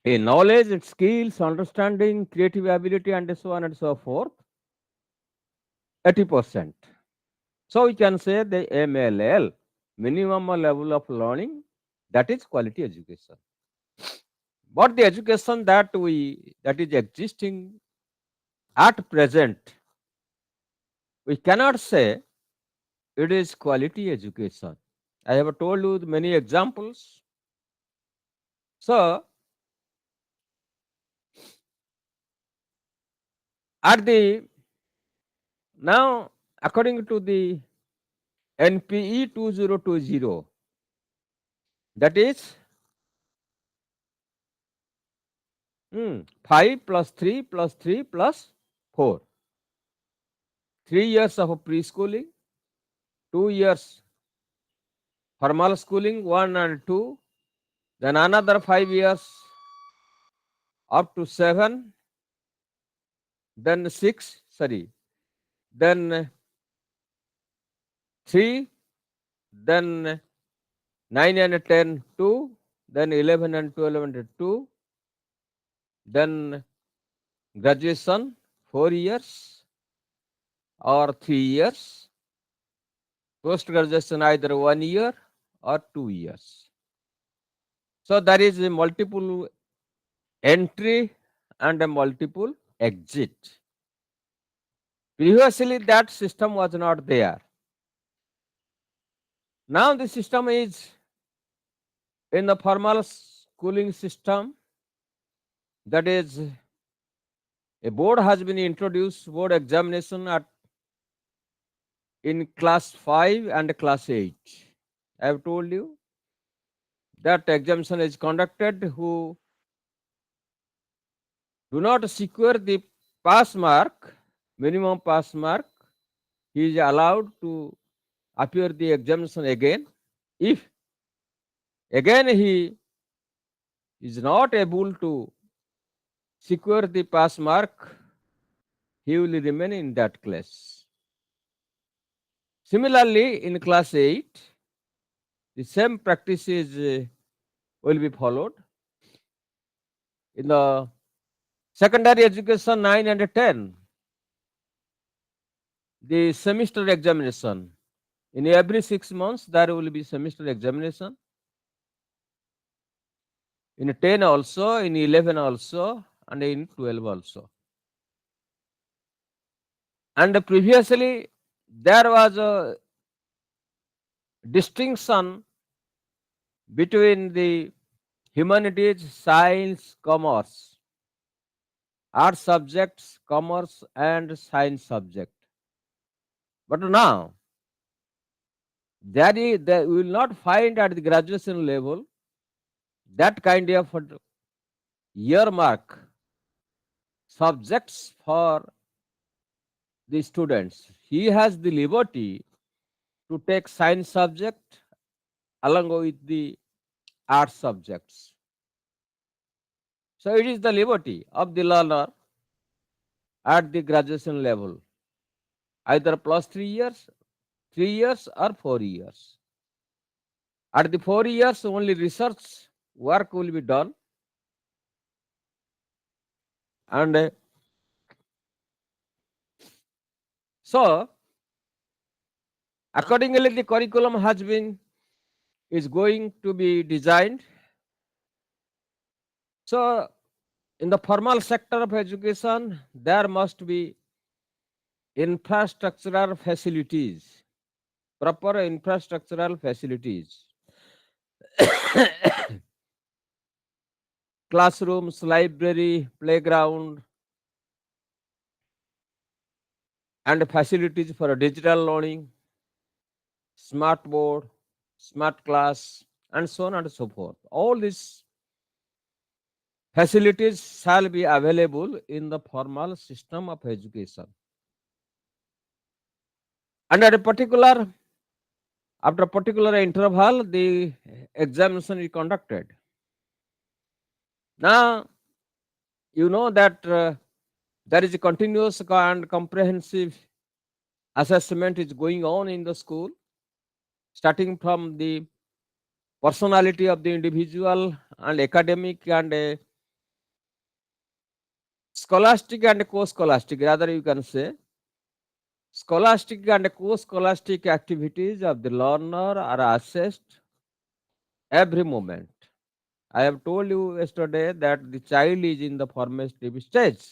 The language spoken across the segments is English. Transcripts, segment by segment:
A knowledge, skills, understanding, creative ability, and so on and so forth, 80%. So we can say the MLL, minimum level of learning, that is quality education. But the education that is existing at present, we cannot say it is quality education. I have told you many examples. So at the now, according to the NPE 2020, that is 5 plus 3 plus 3 plus 4. 3 years of preschooling, 2 years formal schooling, 1 and 2, then another 5 years up to 7, then 6, sorry, then 3, then 9 and 10, 2, then 11 and 12 and 2, then graduation, 4 years or 3 years, post graduation either 1 year or 2 years. So there is a multiple entry and a multiple exit. Previously, that system was not there. Now the system is in the formal schooling system. That is, a board has been introduced, board examination at in class 5 and class 8. I have told you that examination is conducted who do not secure the pass mark, minimum pass mark, he is allowed to appear the examination again. If again he is not able to secure the pass mark, he will remain in that class. Similarly, in class 8, the same practices will be followed. In the secondary education 9 and 10, the semester examination. In every 6 months, there will be semester examination. In 10 also, in 11 also, and in 12 also. And previously, there was a distinction between the humanities, science, commerce, art subjects, commerce, and science subject. But now, there we will not find at the graduation level that kind of earmark subjects for the students. He has the liberty to take science subject along with the art subjects. So it is the liberty of the learner at the graduation level, either plus 3 years, 3 years or 4 years. At the 4 years, only research work will be done, and so accordingly the curriculum has been is going to be designed. So in the formal sector of education, there must be infrastructural facilities, proper infrastructural facilities, classrooms, library, playground, and facilities for digital learning, smart board, smart class, and so on and so forth. All these facilities shall be available in the formal system of education. And at a particular, after a particular interval, the examination is conducted. Now, you know that there is a continuous and comprehensive assessment is going on in the school, starting from the personality of the individual and academic and scholastic and co-scholastic, rather you can say, scholastic and co-scholastic activities of the learner are assessed every moment. I have told you yesterday that the child is in the formative stage.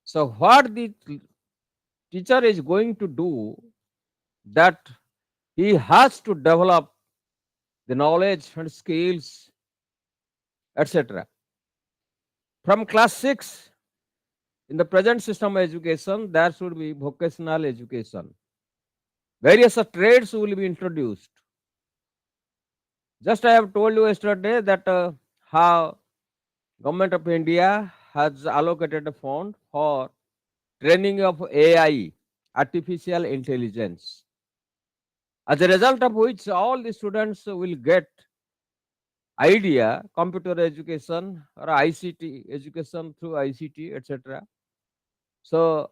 So what the teacher is going to do, that he has to develop the knowledge and skills, etc. From class 6, in the present system of education, there should be vocational education. Various trades will be introduced. Just I have told you yesterday that how Government of India has allocated a fund for training of AI, artificial intelligence. As a result of which all the students will get idea, computer education or ICT education through ICT, etc. So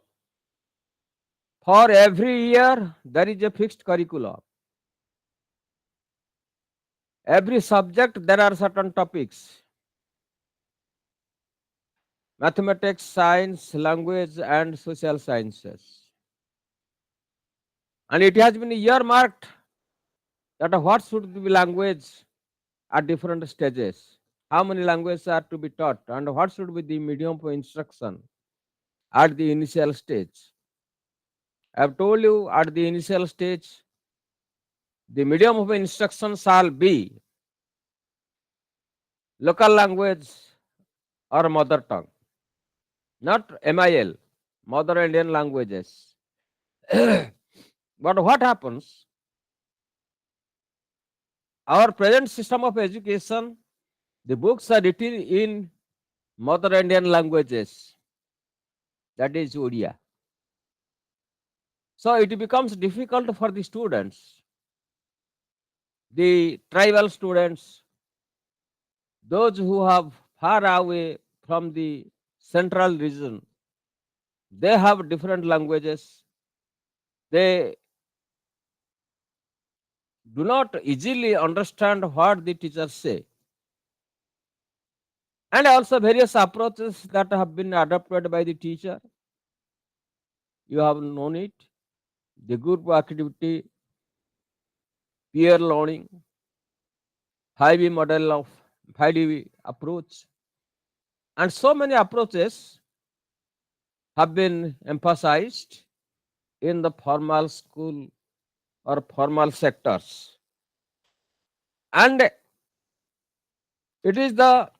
for every year there is a fixed curriculum. Every subject there are certain topics: mathematics, science, language, and social sciences. And it has been earmarked that what should be language at different stages, how many languages are to be taught, and what should be the medium for instruction at the initial stage. I have told you at the initial stage, the medium of instruction shall be local language or mother tongue, not MIL, Mother Indian languages. But what happens? Our present system of education, the books are written in Mother Indian languages, that is Odia. So it becomes difficult for the students, the tribal students, those who have far away from the central region. They have different languages. They do not easily understand what the teachers say. And also various approaches that have been adopted by the teacher. You have known it. The group activity, peer learning, 5E model of 5D approach, and so many approaches have been emphasized in the formal school or formal sectors. And it is the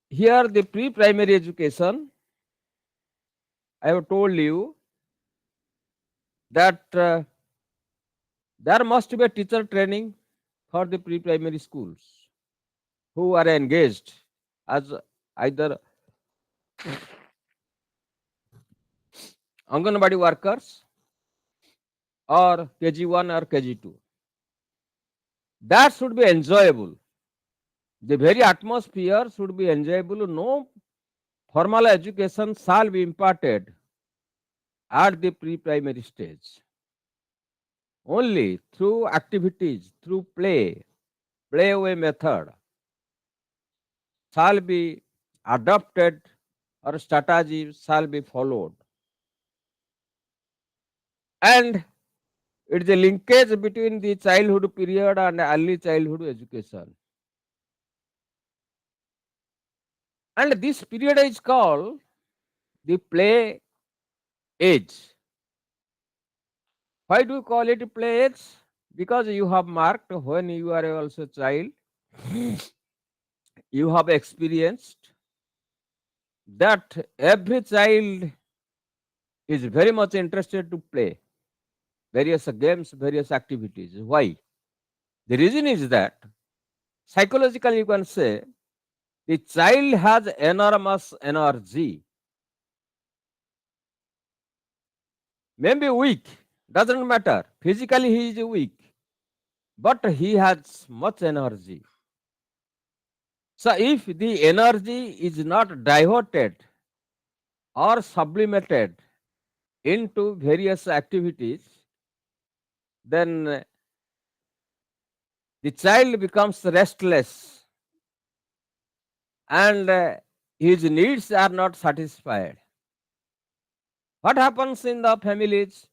here the pre-primary education. I have told you that there must be a teacher training for the pre-primary schools who are engaged as either Anganwadi workers or KG1 or KG2. That should be enjoyable. The very atmosphere should be enjoyable. No formal education shall be imparted at the pre-primary stage. Only through activities, through play away method shall be adopted or strategy shall be followed. And it is a linkage between the childhood period and early childhood education. And this period is called the play age. Why do you call it play age? Because you have marked when you are also a child, you have experienced that every child is very much interested to play various games, various activities. Why? The reason is that psychologically you can say the child has enormous energy, maybe weak, doesn't matter. Physically he is weak, but he has much energy. So if the energy is not diverted or sublimated into various activities, then the child becomes restless and his needs are not satisfied. What happens in the families?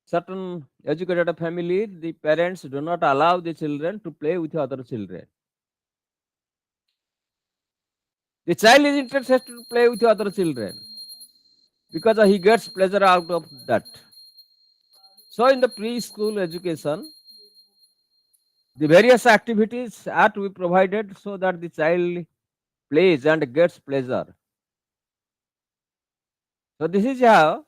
Certain educated families, the parents do not allow the children to play with other children. The child is interested to play with other children because he gets pleasure out of that. So, in the preschool education, the various activities are to be provided so that the child plays and gets pleasure. So, this is how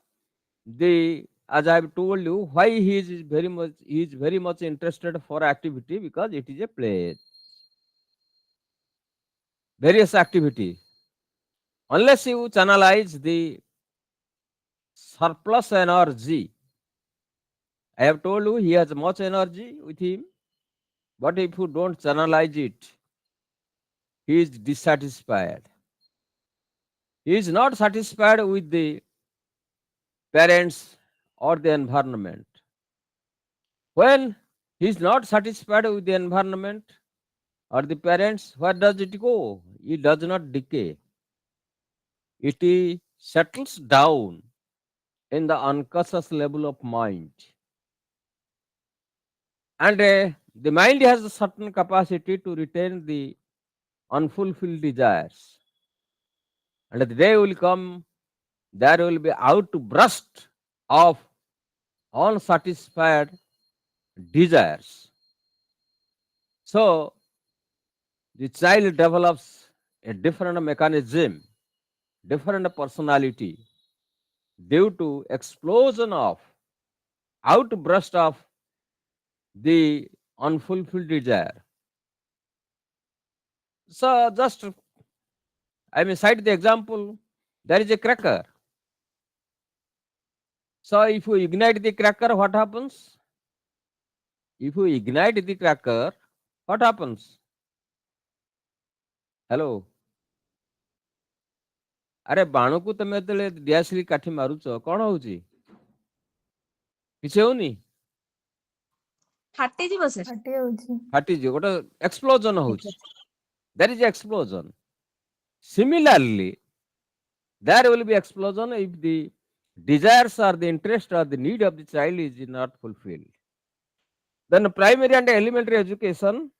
the, as I have told you, why he is very much interested for activity, because it is a play. Various activity. Unless you channelize the surplus energy, I have told you he has much energy with him, but if you don't channelize it, he is dissatisfied. He is not satisfied with the parents or the environment. When he is not satisfied with the environment or the parents, where does it go? It does not decay. It settles down in the unconscious level of mind. And the mind has a certain capacity to retain the unfulfilled desires. And the day will come, there will be outburst of unsatisfied desires. So the child develops a different mechanism, different personality due to explosion of outburst of the unfulfilled desire. So just I may cite the example. There is a cracker. So if you ignite the cracker, what happens? If you ignite the cracker, what happens? Hello. ଆରେ ବାଣକୁ ତମେ ଯେତେବେଳେ ଡିଆସିଲି କାଠି ମାରୁଛ କଣ ହଉଛି? କିଛି ହଉନି? ଫାଟିଯିବ sir. ଫାଟି ଯାଉଛି। ଫାଟିଯିବ, ଗୋଟେ ଏକ୍ସପ୍ଲୋଜନ ହଉଛି. There is explosion. Similarly, there will be explosion if the desires or the interest or the need of the child is not fulfilled. Then primary and elementary education,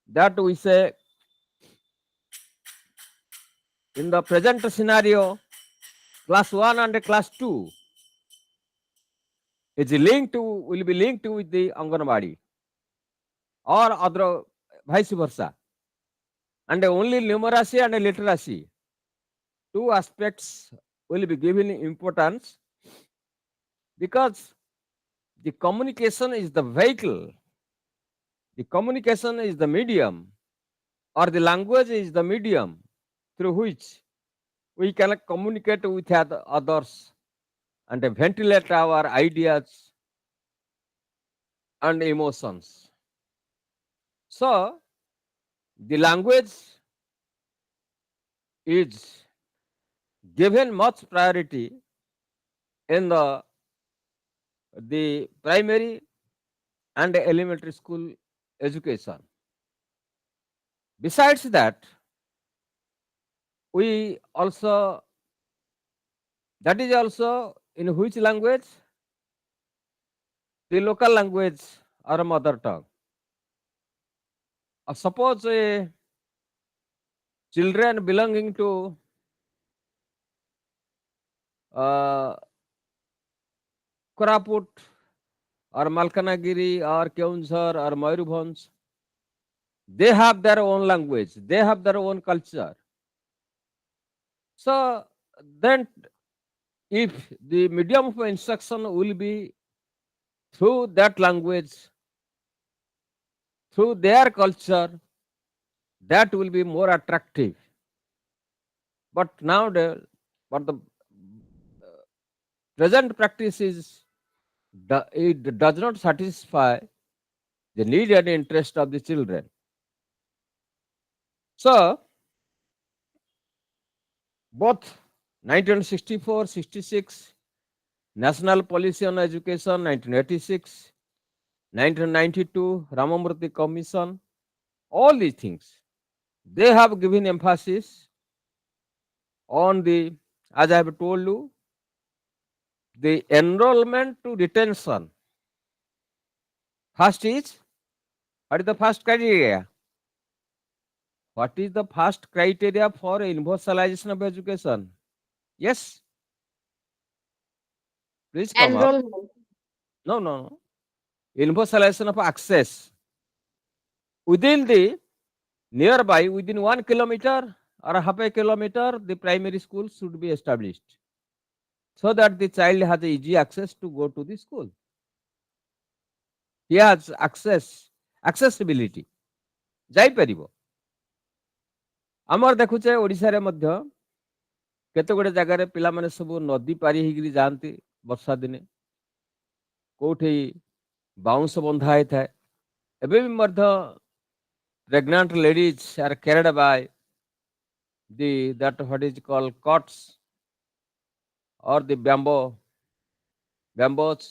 that we say in the present scenario, class 1 and class 2 will be linked with the Anganwadi or other vice versa. And only numeracy and literacy, two aspects will be given importance, because the communication is the vehicle, the communication is the medium, or the language is the medium through which we can communicate with others and ventilate our ideas and emotions. So, the language is given much priority in the primary and elementary school education. Besides that, we also, that is also in which language? The local language or mother tongue. Suppose children belonging to Koraput or Malkanagiri or Keonjhar or Mayurbhanj, they have their own language, they have their own culture. So then, if the medium of instruction will be through that language, through their culture, that will be more attractive. But now the present practice is it does not satisfy the need and interest of the children. So both 1964-66 National Policy on Education, 1986, 1992 Ramamurthy Commission, all these things They have given emphasis on the, as I have told you, the enrollment to retention. First is, what is the first criteria? What is the first criteria for universalization of education? Yes, please come up. Enrollment. No, no, no. Universalization of access within the nearby, within 1 kilometer or half a kilometer, the primary school should be established so that the child has easy access to go to the school. He has accessibility. ଯାଇପାରିବ। ଆମର ଦେଖୁଛେ ଓଡ଼ିଶାରେ ମଧ୍ୟ କେତେ ଗୁଡେ ଜାଗାରେ ପିଲାମାନେ ସବୁ ନଦୀ ପାରି ହେଇକିରି ଯାଆନ୍ତି ବର୍ଷା ଦିନେ, କୋଉଠି ବାଉଁଶ ବନ୍ଧା ହେଇଥାଏ। ଏବେ ବି ମଧ୍ୟ pregnant ladies are carried by the that what is called cots or the bamboos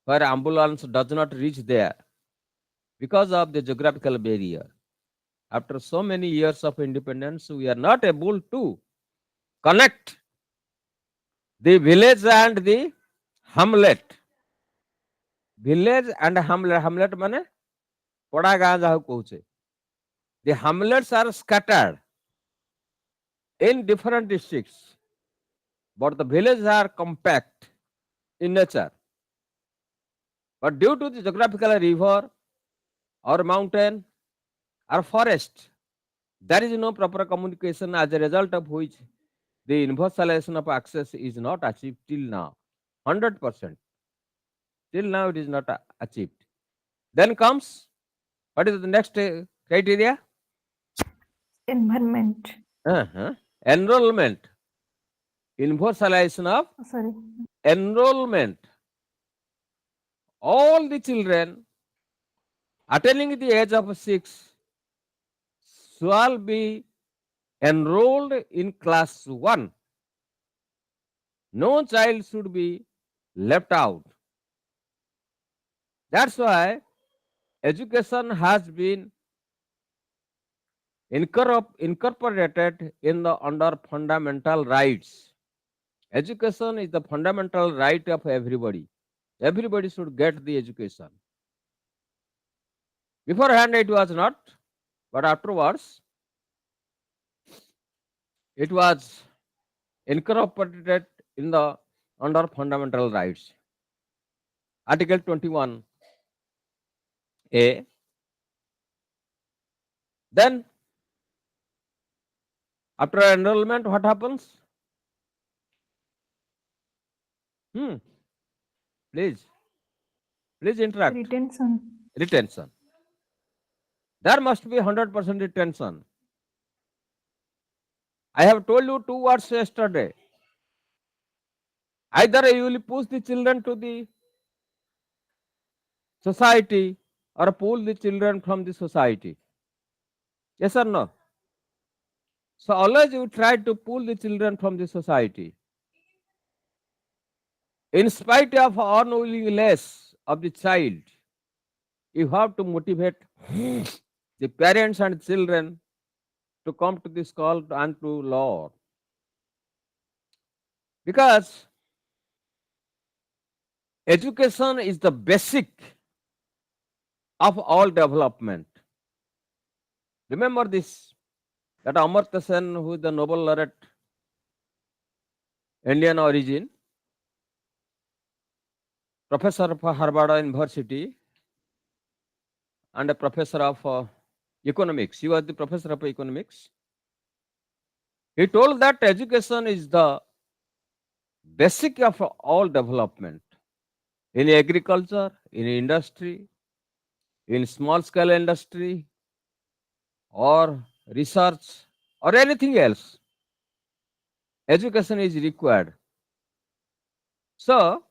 where ambulance does not reach there because of the geographical barrier. After so many years of independence, we are not able to connect the village and the hamlet. Village and hamlet mane ପଡା ଗାଁ ଯାହାକୁ କହୁଛେ। The hamlets are scattered in different districts, but the villages are compact in nature. But due to the geographical river or mountain or forest, there is no proper communication, as a result of which the universalization of access is not achieved till now. 100%. Till now it is not achieved. Then comes, what is the next criteria? Environment. Enrollment. Universalization of Sorry. enrollment. All the children attaining the age of 6 shall be enrolled in class 1. No child should be left out. That's why education has been incorporated in the under fundamental rights. Education is the fundamental right of everybody. Everybody should get the education. Beforehand it was not, but afterwards it was incorporated in the under fundamental rights. Article 21A. Then after enrollment, what happens? Please, please interact. Retention. Retention. There must be 100% retention. I have told you 2 words yesterday. Either you will push the children to the society or pull the children from the society. Yes or no? So always you try to pull the children from the society. In spite of unwillingness of the child, you have to motivate the parents and children to come to the school and to learn. Because education is the basic of all development. Remember this, that Amartya Sen, who is the Nobel laureate, Indian origin, professor of Harvard University, and a professor of economics. He was the professor of economics. He told that education is the basic of all development in agriculture, in industry, in small scale industry, or research, or anything else. Education is required. So,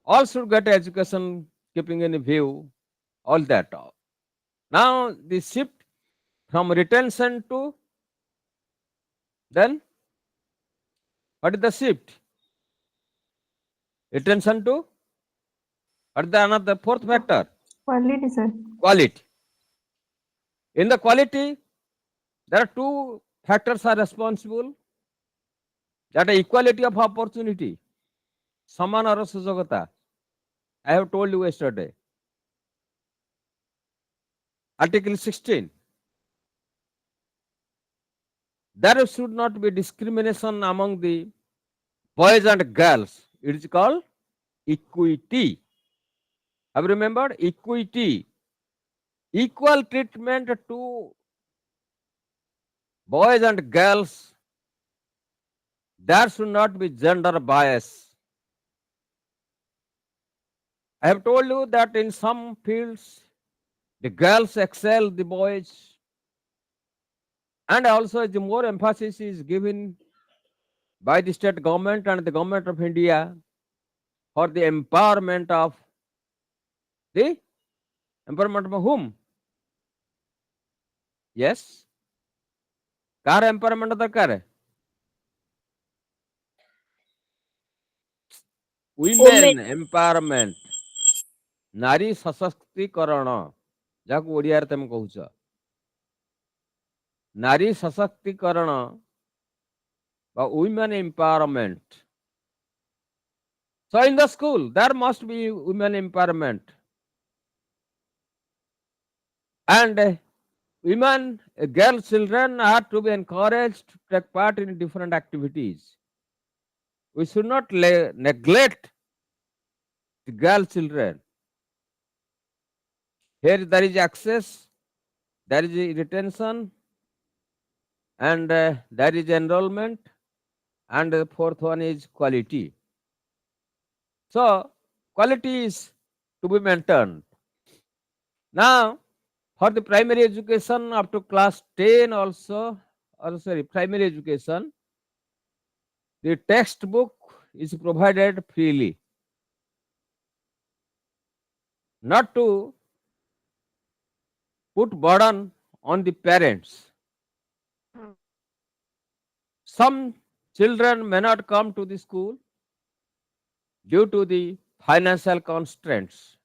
all should get education, keeping in view all that. Now, the shift from retention to, then what is the shift? Retention to, what is the another fourth factor? Quality, sir. Quality. In the quality, There are two factors are responsible. That is equality of opportunity, samanara sujogata. I have told you yesterday. Article 16. There should not be discrimination among the boys and girls. It is called equity. Have you remembered? Equity. Equal treatment to boys and girls. There should not be gender bias. I have told you that in some fields the girls excel the boys, and also the more emphasis is given by the state government and the government of India for the the empowerment of whom? Yes, car empowerment दरकार है? women, Women empowerment, नारी सशक्तिकरण, ଯାହାକୁ ଓଡ଼ିଆରେ ତମେ କହୁଛ ନାରୀ ସଶକ୍ତିକରଣ ବା women empowerment. So in the school there must be women empowerment, and women, girl children are to be encouraged to take part in different activities. We should not neglect the girl children. Here there is access, there is retention, and there is enrollment, and the fourth one is quality. So quality is to be maintained. Now for the primary education up to class 10 also, or sorry, primary education, the textbook is provided freely, not to put burden on the parents. Some children may not come to the school due to the financial constraints.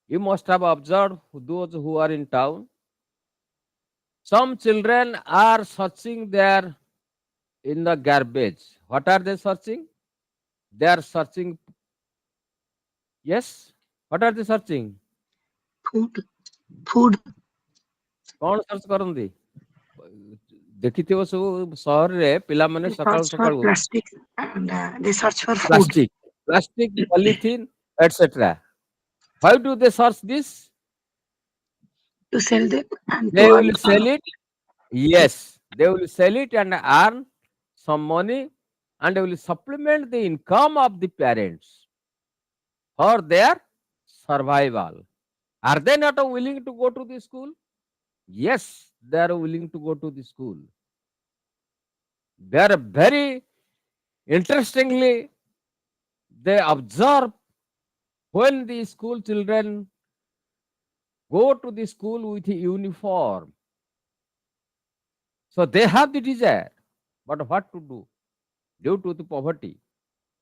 You must have observed those who are in town. Some children are searching there in the garbage. What are they searching? They are searching. Yes. What are they searching? food, food. कौन search करती? ଦେଖିଥିବ ସବୁ ସହରରେ ପିଲାମାନେ They ସକାଳୁ search for ସକାଳୁ plastic and they search for food plastic, polythene, etc. Why do they search this? to sell them and to They earn. will sell it. Yes, they will sell it and earn some money, and they will supplement the income of the parents for their survival. Are they not willing to go to the school? Yes, they are willing to go to the school. They are very interestingly, they observe when the school children go to the school with a uniform. So they have the desire, but what to do? Due to the poverty,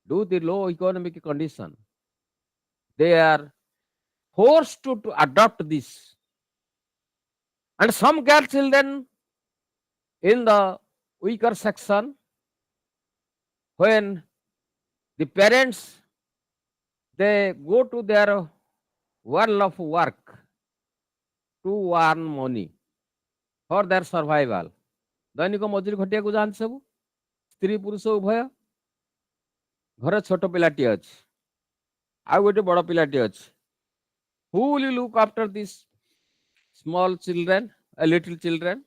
due to the low economic condition, they are forced to adopt this. And some girl children in the weaker section, when the parents they go to their world of work to earn money for their survival. ଦୈନିକ ମଜୁରୀ ଖଟିବାକୁ ଯାଆନ୍ତି ସବୁ ସ୍ତ୍ରୀ ପୁରୁଷ ଉଭୟ। ଘରେ ଛୋଟ ପିଲାଟିଏ ଅଛି, ଆଉ ଗୋଟେ ବଡ଼ ପିଲାଟିଏ ଅଛି। Who will look after these small children, little children?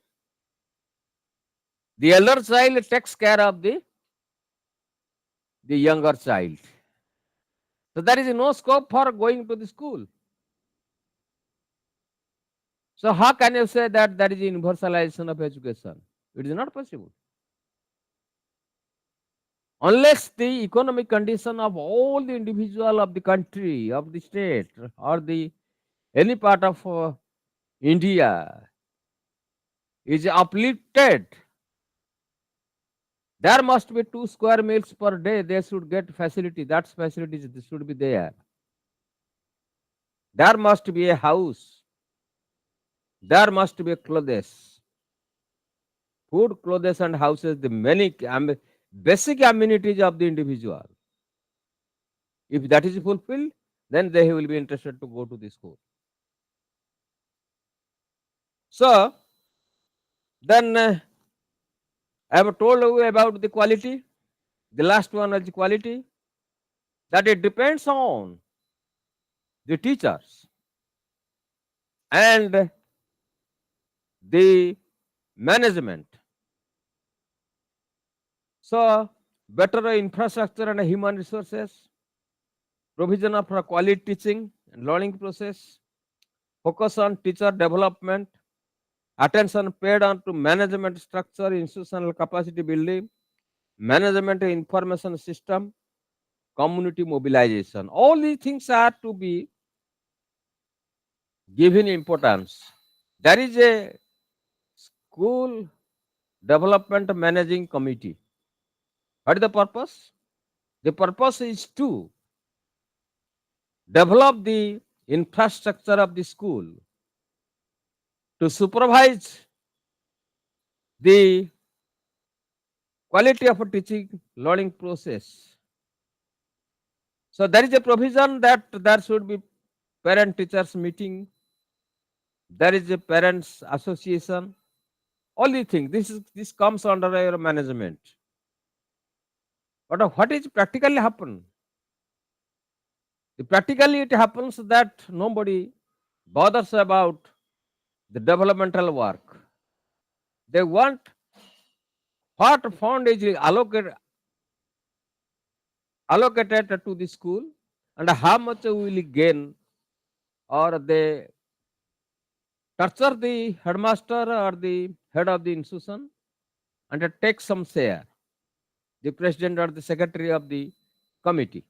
The elder child takes care of the younger child. So there is no scope for going to the school. So how can you say that there is universalization of education? It is not possible. Unless the economic condition of all the individual of the country, of the state, or the any part of India is uplifted, there must be 2 square meals per day. They should get facility. That facilities should be there. There must be a house. There must be clothes. food, clothes, and houses, the many basic amenities of the individual. If that is fulfilled, then they will be interested to go to the school. So then I have told you about the quality. The last one is the quality, that it depends on the teachers and the management. So better infrastructure and human resources, provision of a quality teaching and learning process, focus on teacher development, attention paid on to management structure, institutional capacity building, management information system, community mobilization. All these things are to be given importance. There is a school development managing committee. What is the purpose? The purpose is to develop the infrastructure of the school, to supervise the quality of a teaching learning process. So there is a provision that there should be parent teachers meeting, there is a parents association, all these things. This comes under your management. But what is practically happen? Practically it happens that nobody bothers about the developmental work. They want what fund is allocated to the school and how much will gain, or they torture the headmaster or the head of the institution and take some share, the president or the secretary of the committee.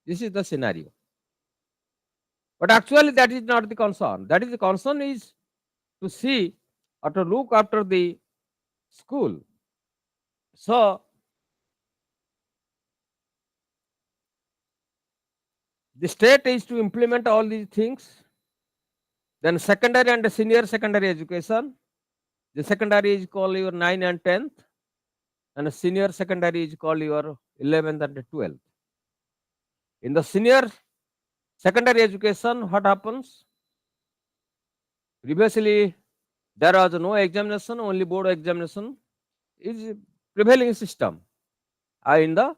This is the scenario. But actually that is not the concern. That is the concern is to see or to look after the school. So the state is to implement all these things. Then secondary and senior secondary education. The secondary is called your 9 and 10th, and senior secondary is called your 11th and 12th. In the senior secondary education, what happens? Previously, there was no examination, only board examination is prevailing system in the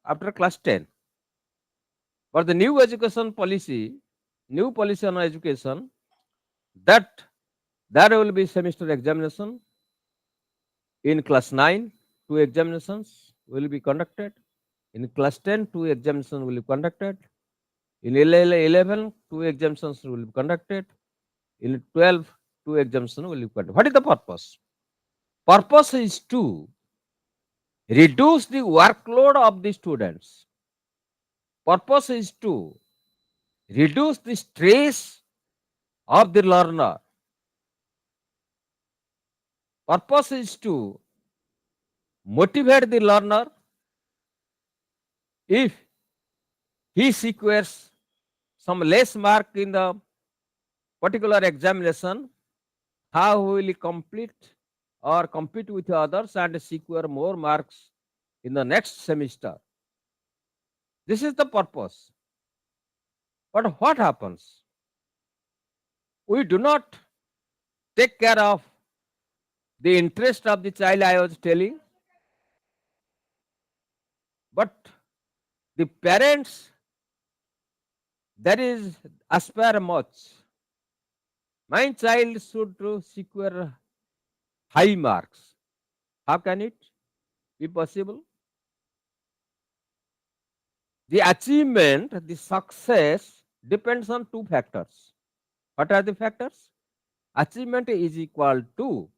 after class 10. But the new policy on education, that there will be semester examination. In class 9, two examinations will be conducted. In class 10, two examinations will be conducted. In 11, two examinations will be conducted. In 12, two examinations will be conducted. What is the purpose? Purpose is to reduce the workload of the students. Purpose is to reduce the stress of the learner. Purpose is to motivate the learner. If he secures some less mark in the particular examination, how will he complete or compete with others and secure more marks in the next semester? This is the purpose. But what happens? We do not take care of the interest of the child, I was telling, but the parents, that is aspire much. My child should to secure high marks. How can it be possible? The achievement, the success depends on two factors. What are the factors? Achievement is equal to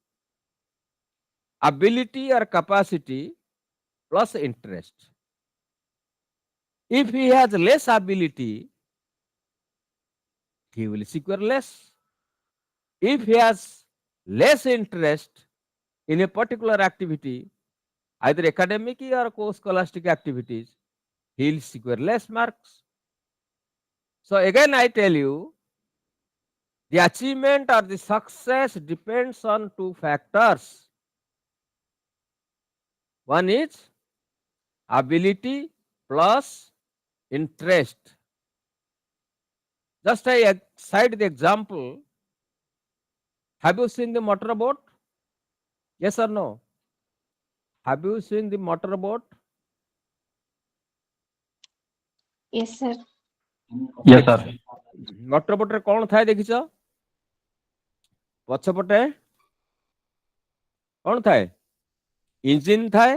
ability or capacity plus interest. If he has less ability, he will secure less. If he has less interest in a particular activity, either academic or co-scholastic activities, he will secure less marks. So again I tell you, the achievement or the success depends on two factors. One is ability plus interest. Just I cite the example. Have you seen the motorboat? Yes or no? Have you seen the motorboat? Yes, sir. Yes, sir. motorboat ରେ କଣ ଥାଏ ଦେଖିଛ? ପଛପଟେ କଣ ଥାଏ? Engine ଥାଏ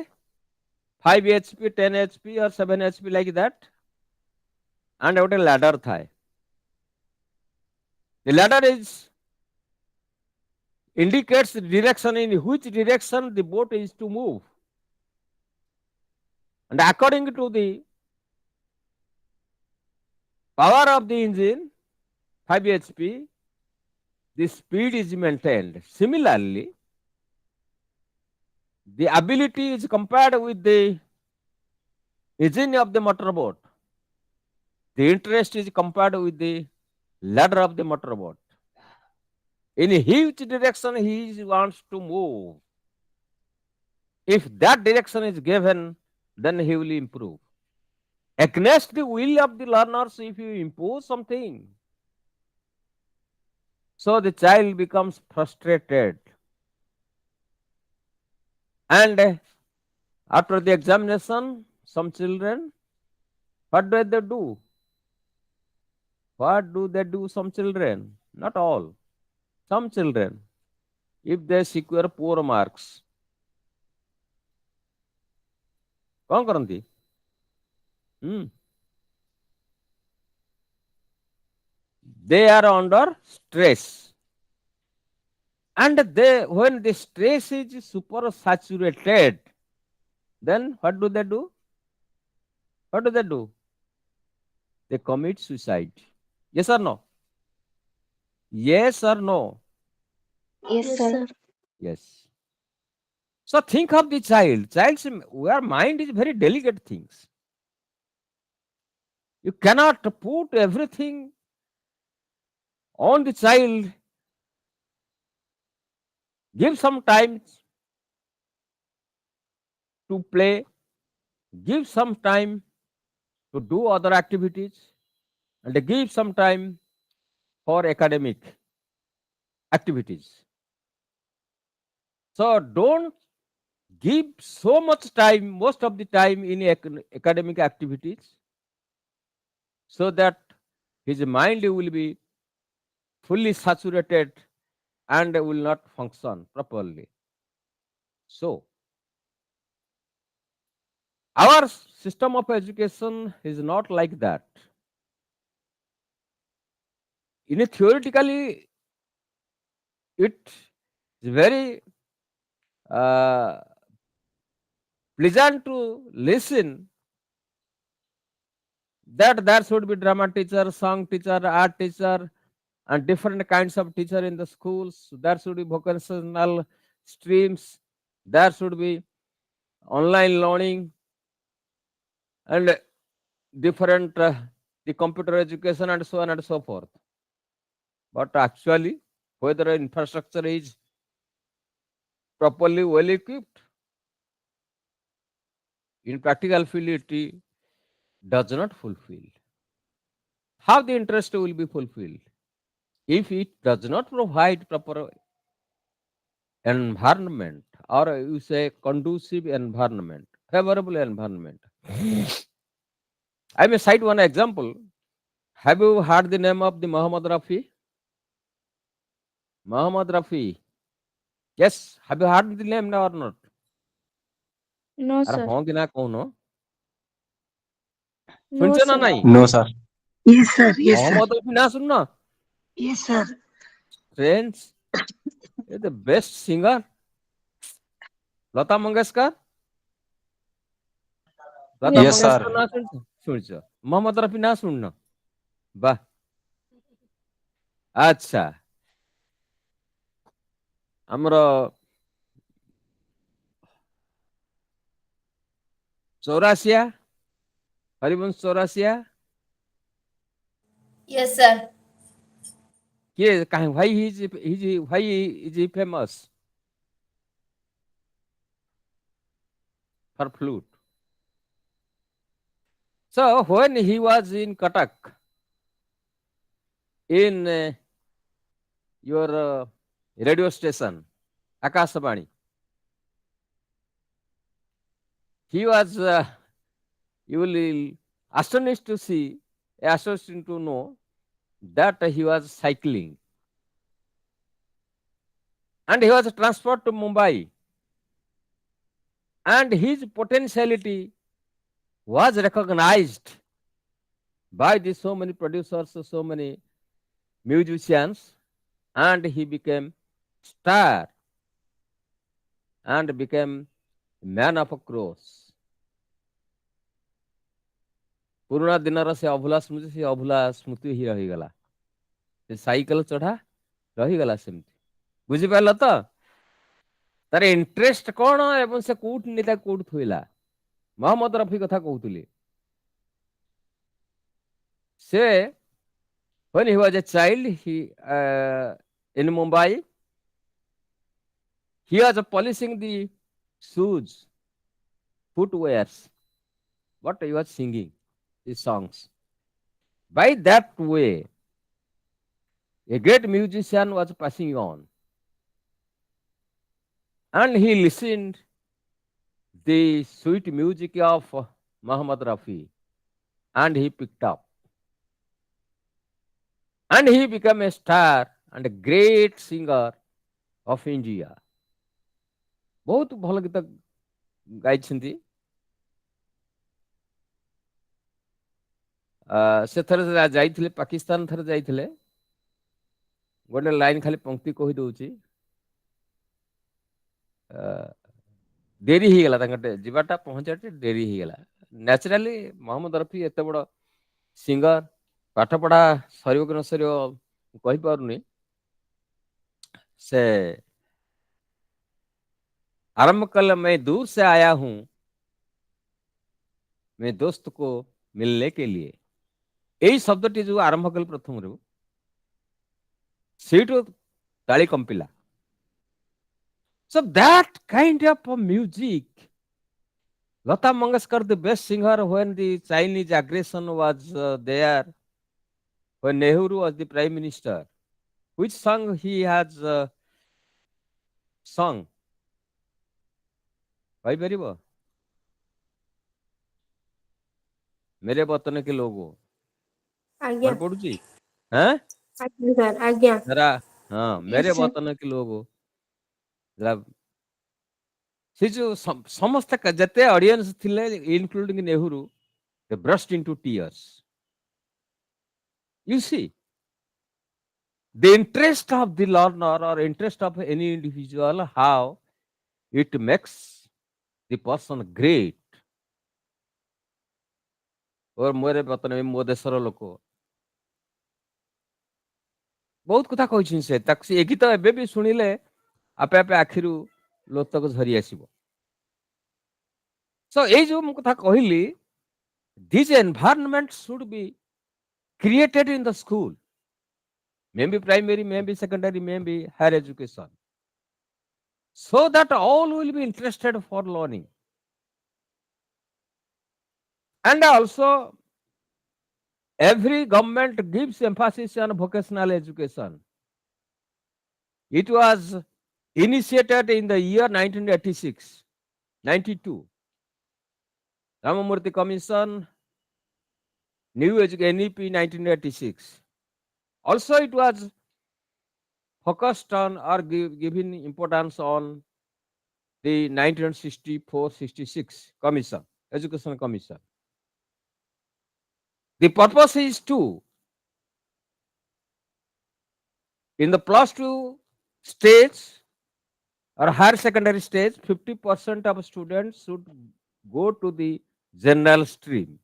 5 HP, 10 HP or 7 HP like that, and ଗୋଟେ ladder ଥାଏ. The ladder is indicates the direction in which direction the boat is to move, and according to the power of the engine 5 HP, the speed is maintained. Similarly, the ability is compared with the engine of the motorboat. The interest is compared with the ladder of the motorboat. In which direction he wants to move. If that direction is given, then he will improve. Against the will of the learners, if you impose something, so the child becomes frustrated. And after the examination, some children, what do they do? What do they do? Some children, not all, some children, if they secure poor marks, କଣ କରନ୍ତି? They are under stress, and they, when the stress is super saturated, then what do they do? What do they do? They commit suicide. Yes or no? Yes or no? Yes, Yes, sir. sir. Yes. So think of the child. Child's where mind is very delicate things. You cannot put everything on the child. Give some time to play. Give some time to do other activities, and give some time for academic activities. So don't give so much time, most of the time, in academic activities, so that his mind will be fully saturated and will not function properly. So our system of education is not like that. In a theoretically, it is very uh, pleasant to listen that there should be drama teacher, song teacher, art teacher, and different kinds of teacher in the schools. There should be vocational streams. There should be online learning and different the computer education and so on and so forth. But actually, whether infrastructure is properly well equipped, in practical field it does not fulfill. How the interest will be fulfilled? If it does not provide proper environment, or you say conducive environment, favorable environment. I may cite one example. Have you heard the name of the Muhammad Rafi? Muhammad Rafi. Yes. Have you heard the name or not? No, अरे sir. हाँ कि ना कौन हो? No, सुनছে ना sir. नहीं? No, sir. Yes, sir. Yes, sir. Mohammad Rafi ना सुनना? Yes, sir. Friends, is the best singer. Lata Mangeshkar? Lata Yes, Yes, sir. Mangeshkar sir. ना सुनଛ? मोहम्मद रफी ना सुनना? वाह. अच्छा. ଆମର ଚୌରାସିଆ, ହରିବଂଶ ଚୌରାସିଆ, Yes, sir. କିଏ କାହିଁ why is he famous? for flute. So when he was in Katak, in your radio station, Akasabani, he was, you will astonished to see, astonished to know that he was cycling and he was transferred to Mumbai, and his potentiality was recognized by the so many producers, so many musicians, and he became star and became man of a cross. ପୁରୁଣା ଦିନର ସେ ଅଭୁଲା ସ୍ମୃତି ହିଁ ରହିଗଲା। ସେ cycle ଚଢା ରହିଗଲା ସେମିତି। ବୁଝିପାରିଲ ତ? ତାର ଇଣ୍ଟରେଷ୍ଟ କଣ ଏବଂ ସେ କୋଉଠି ନେଇ ତାକୁ କୋଉଠି ଥୋଇଲା। ମହମ୍ମଦ ରଫି କଥା କହୁଥିଲି। ସେ when he was a child, in Mumbai, he was polishing the shoes, footwears, but he was singing his songs. By that way, a great musician was passing on, and he listened the sweet music of Muhammad Rafi, and he picked up, and he became a star and a great singer of India. ବହୁତ ଭଲ ଗୀତ ଗାଇଛନ୍ତି। ସେ ଥରେ ଯାଇଥିଲେ ପାକିସ୍ତାନ, ଥରେ ଯାଇଥିଲେ। ଗୋଟେ ଲାଇନ ଖାଲି ପଙ୍କ୍ତି କହିଦଉଛି। ଡେରି ହେଇଗଲା ତାଙ୍କ ଯିବାଟା, ପହଞ୍ଚିବାଟା ଡେରି ହେଇଗଲା। ନ୍ୟାଚୁରାଲି ମହମ୍ମଦ ରଫି ଏତେ ବଡ ସିଙ୍ଗର, ପାଠ ପଢା ସରିବ କି ନ ସରିବ କହିପାରୁନି। ସେ आरंभ कल, मैं दूर से आया हूं मैं दोस्त को मिलने के लिए। यही शब्दटी जो आरंभ कल प्रथम ସେଇଠୁ ତାଳି କମ୍ପିଲା। So that kind of music, Lata Mangeshkar, the best singer when the Chinese aggression was there, when Nehru was the prime minister, which song he has sung? କହିପାରିବ? मेरे वतन के लोगों, ଆଜ୍ଞା ମନେ ପଡୁଛି? हैं? ଆଜ୍ଞା ସାର୍ ଆଜ୍ଞା जरा, हाँ, मेरे Yes, sir. वतन के लोगों, जरा ସେ ଯୋଉ ସମସ୍ତେ ଯେତେ ଅଡିଏନ୍ସ ଥିଲେ including Nehru, they burst into tears. You see, the interest of the learner or interest of any individual, how it makes the person great. और मोरे वतन ମୋ ଦେଶର ଲୋକ, ବହୁତ କଥା କହିଛନ୍ତି ସେ। ତାକୁ ଏ ଗୀତ ଏବେ ବି ଶୁଣିଲେ ଆପେ ଆପେ ଆଖିରୁ ଲୋତକ ଝରି ଆସିବ। So ଏଇ ଯୋଉ ମୁଁ କଥା କହିଲି, this environment should be created in the school, maybe primary, maybe secondary, maybe higher education, so that all will be interested for learning. And also every government gives emphasis on vocational education. It was initiated in the year 1986, 92. Ramamurthy Commission, New NEP 1986. Also it was focused on or given importance on the 1964-66 Commission, Education Commission. The purpose is to, in the +2 stage or higher secondary stage, 50% of students should go to the general stream,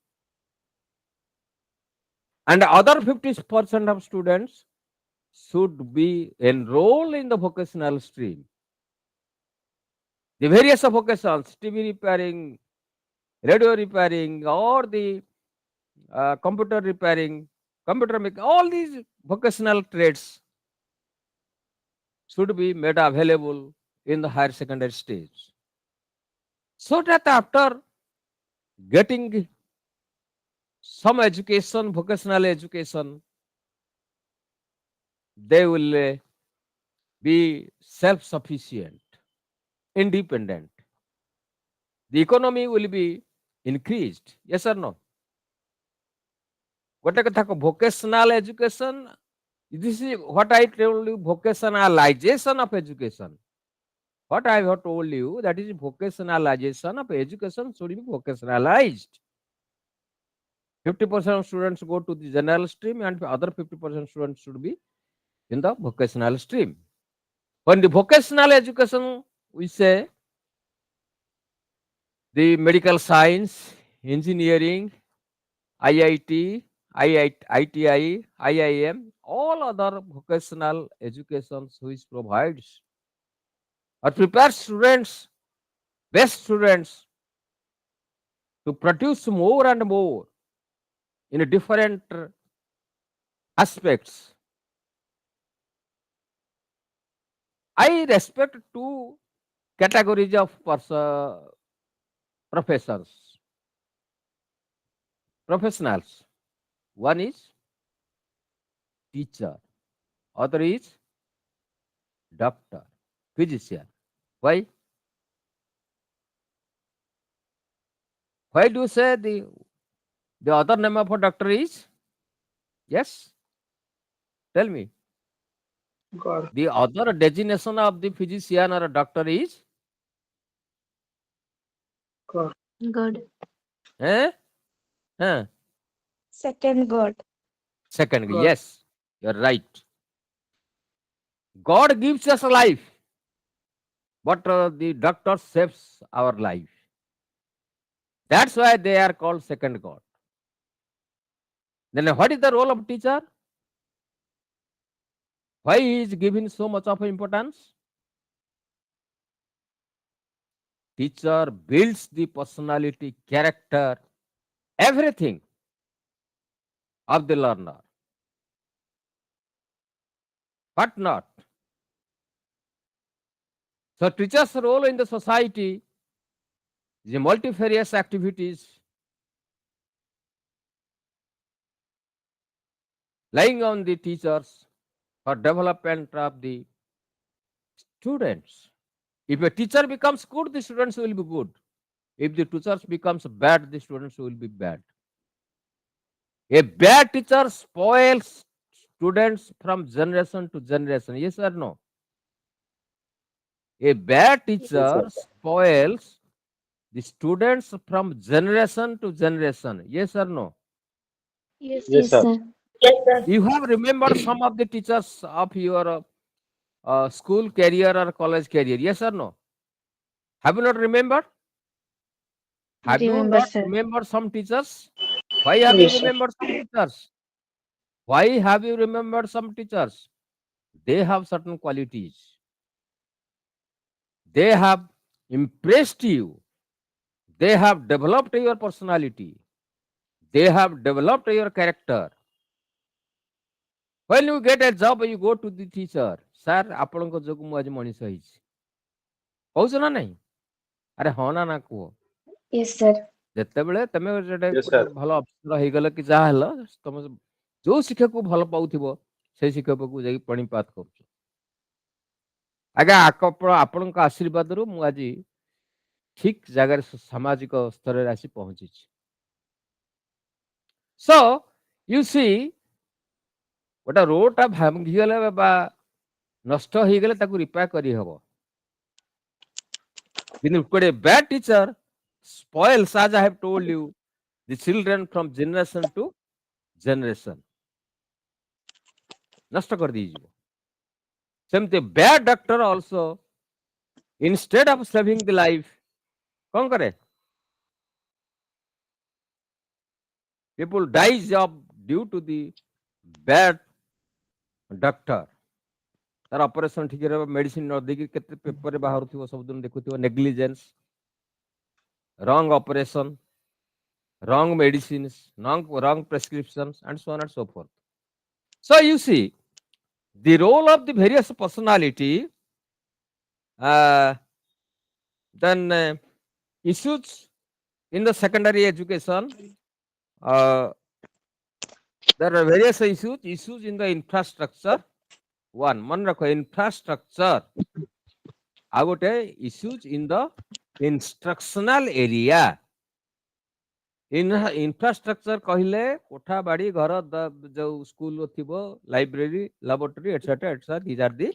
and other 50% of students should be enrolled in the vocational stream. The various vocations, TV repairing, radio repairing, or the computer repairing, computer making, all these vocational trades should be made available in the higher secondary stage. So that after getting some education, vocational education, they will be self-sufficient, independent. The economy will be increased. Yes or no? What vocational education? This is what I told you, vocationalization of education. What I have told you, that is vocationalization of education should be vocationalized. 50% of students go to the general stream and other 50% students should be in the vocational stream. When the vocational education, we say the medical science, engineering, IIT, IITI, IIM, all other vocational educations which provides or prepares students, best students to produce more and more in different aspects. I respect two categories of professors, professionals. One is teacher, other is doctor, physician. Why? Why do you say the other name of a doctor is? Yes, tell me. God. The other designation of the physician or a doctor is? God. God. Eh? Eh? Second God. Second, God. yes, you're right. God gives us life, but the doctor saves our life. That's why they are called second God. Then what is the role of teacher? Why he is given so much of importance? Teacher builds the personality, character, everything of the learner. But not. So teacher's role in the society is multifarious activities lying on the teachers for development of the students. If a teacher becomes good, the students will be good. If the teachers becomes bad, the students will be bad. A bad teacher spoils students from generation to generation. Yes or no? A bad Yes. teacher spoils the students from generation to generation. Yes or no? Yes. Yes, sir. Sir. You have remembered some of the teachers of your school career or college career. Yes or no? Have you not remembered? Have you Remember, not sir. remembered some teachers? Why have you Yes, sir. remembered some teachers? Why have you remembered some teachers? They have certain qualities. They have impressed you. They have developed your personality. They have developed your character. When you get a job, you go to the teacher. Sir, ଆପଣଙ୍କ ଯୋଗୁଁ ମୁଁ ଆଜି ମଣିଷ ହେଇଛି। କହୁଛ ନା ନାହିଁ? ଆରେ ହଁ ନା ନା କୁହ। Yes, sir. ଯେତେବେଳେ ତମେ ଗୋଟେ Yes, ଗୋଟେ sir. ଭଲ ଅଫିସର ହେଇଗଲ କି ଯାହା ହେଲ, ତମେ ଯୋଉ ଶିକ୍ଷକକୁ ଭଲ ପାଉଥିବ ସେଇ ଶିକ୍ଷକକୁ ଯାଇକି ପ୍ରଣିପାତ କରୁଛ। ଆଜ୍ଞା ଆପଣଙ୍କ ଆଶୀର୍ବାଦରୁ ମୁଁ ଆଜି ଠିକ ଜାଗାରେ ସାମାଜିକ ସ୍ତରରେ ଆସି ପହଞ୍ଚିଛି। So you see, ଗୋଟେ ରୋଡଟା ଭାଙ୍ଗିଗଲେ ବା ନଷ୍ଟ ହେଇଗଲେ ତାକୁ ରିପେୟାର କରିହବ। କିନ୍ତୁ ଗୋଟେ bad teacher spoils, as I have told you, the children from generation to generation. ନଷ୍ଟ କରିଦେଇଯିବ। ସେମିତି bad doctor also, instead of saving the life, କଣ କରେ? People dies of due to the bad doctor। ତାର operation ଠିକ medicine ନ ଦେଇକି କେତେ ପେପରରେ ବାହାରୁଥିବ ସବୁଦିନ ଦେଖୁଥିବ, ନେଗ୍ଲିଜେନ୍ସ, ରଙ୍ଗ operation, wrong medicines, wrong prescriptions, and so on and so forth. So you see, the role of the various personality, then issues in the secondary education. Uh, there are various issues in the infrastructure. One, मन रखो infrastructure. ଆଉ ଗୋଟେ issues in the instructional area. Infrastructure କହିଲେ କୋଠା ବାଡି ଘର ଯୋଉ school ଥିବ library laboratory etc etc these are the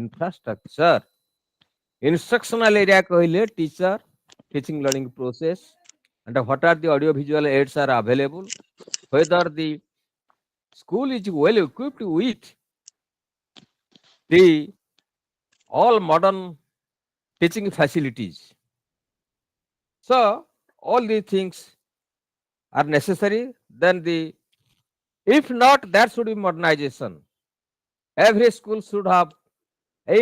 infrastructure. Instructional area କହିଲେ teacher, teaching learning process, and what are the audio visual aids are available, whether the school is well equipped with the all modern teaching facilities. So all these things are necessary. Then the if not, that should be modernization. Every school should have a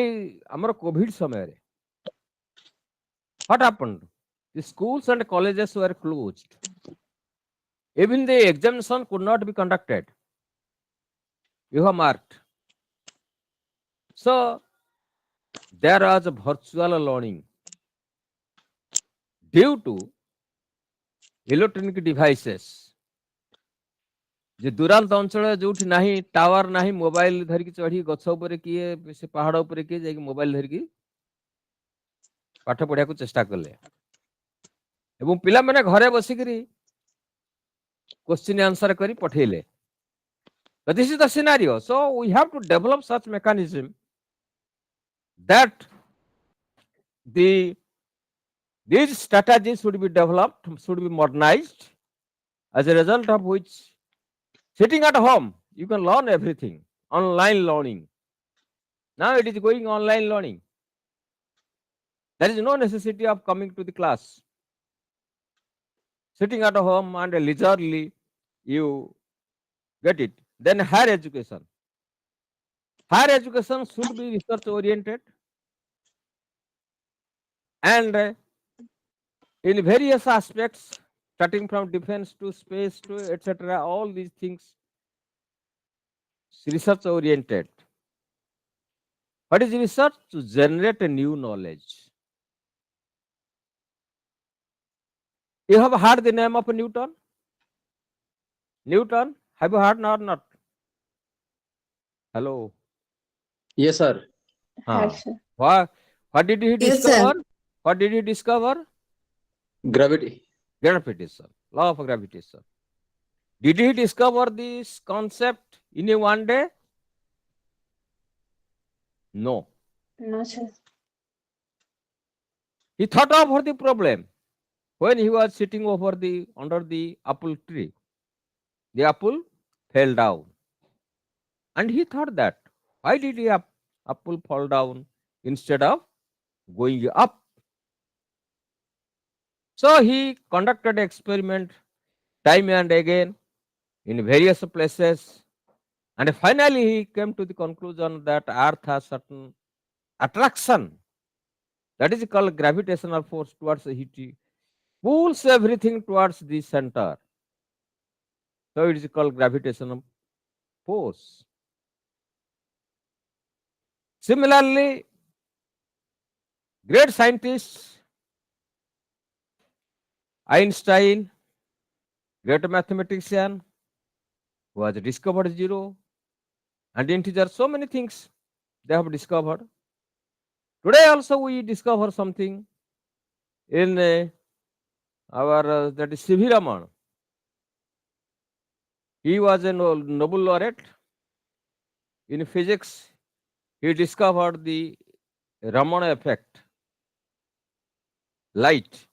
ଆମର Covid ସମୟରେ what happened? The schools and colleges were closed. Even the examination could not be conducted. You have marked. So there was a virtual learning due to electronic devices. ଯେ ଦୂରାନ୍ତ ଅଞ୍ଚଳ ଯୋଉଠି ନାହିଁ tower ନାହିଁ mobile ଧରିକି ଚଢି ଗଛ ଉପରେ କିଏ ସେ ପାହାଡ ଉପରେ କିଏ ଯାଇକି ମୋବାଇଲ ଧରିକି ପାଠ ପଢିବାକୁ ଚେଷ୍ଟା କଲେ ଏବଂ ପିଲାମାନେ ଘରେ ବସିକିରି କ୍ୱେଶ୍ଚିନ୍ ଆନ୍ସର କରି ପଠେଇଲେ. But this is the scenario. So we have to develop such mechanism that these strategies should be developed, should be modernized, as a result of which sitting at home you can learn everything. Online learning. Now it is going online learning. There is no necessity of coming to the class. Sitting at home and leisurely you get it. Then higher education. Higher education should be research oriented and in various aspects, starting from defense to space to etc. All these things research oriented. What is research? To generate a new knowledge. You have heard the name of Newton? Newton? Have you heard or not? Hello. Yes, sir. Yes, sir. What did he Yes, sir. discover? What did he discover? Gravity. Gravitation, law of gravitation. Did he discover this concept in a one day? No. No, sir. He thought of the problem when he was sitting under the apple tree. The apple fell down. And he thought that why did the apple fall down instead of going up? So he conducted experiment time and again in various places, and finally he came to the conclusion that Earth has certain attraction, that is called gravitational force towards the heat, pulls everything towards the center. So it is called gravitational force. Similarly, great scientists, Einstein, great mathematician, who has discovered zero and integer, so many things they have discovered. Today also we discover something in our that is C.V. Raman. He was a Nobel laureate in physics. He discovered the Raman effect, light.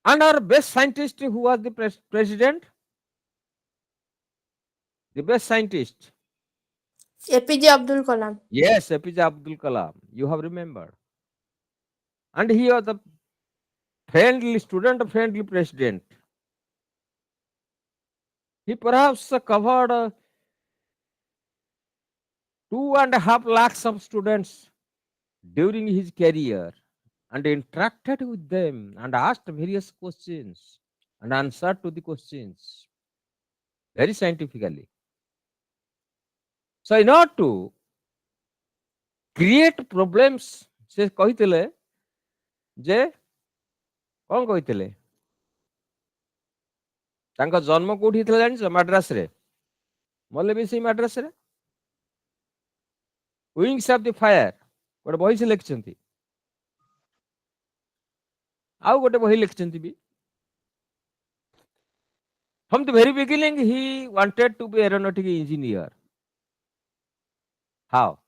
And our best scientist, who was the president, the best scientist. APJ Abdul Kalam. Yes, APJ Abdul Kalam. You have remembered. And he was the student-friendly president. He perhaps covered 2.5 lakhs of students during his career and interacted with them and asked various questions and answered to the questions very scientifically. So in order to create problems, ସେ କହିଥିଲେ ଯେ କଣ କହିଥିଲେ? ତାଙ୍କ ଜନ୍ମ କୋଉଠି ହେଇଥିଲା ଜାଣିଛ? ମାଡ୍ରାସରେ। ମଲେ ବି ସେଇ ମାଡ୍ରାସରେ। ୱିଙ୍ଗସ୍ ଅଫ୍ ଦି ଫାୟାର ଗୋଟେ ବହି ସେ ଲେଖିଛନ୍ତି। ଆଉ ଗୋଟେ ବହି ଲେଖିଛନ୍ତି ବି। From the very beginning, he wanted to be aeronautic engineer. How?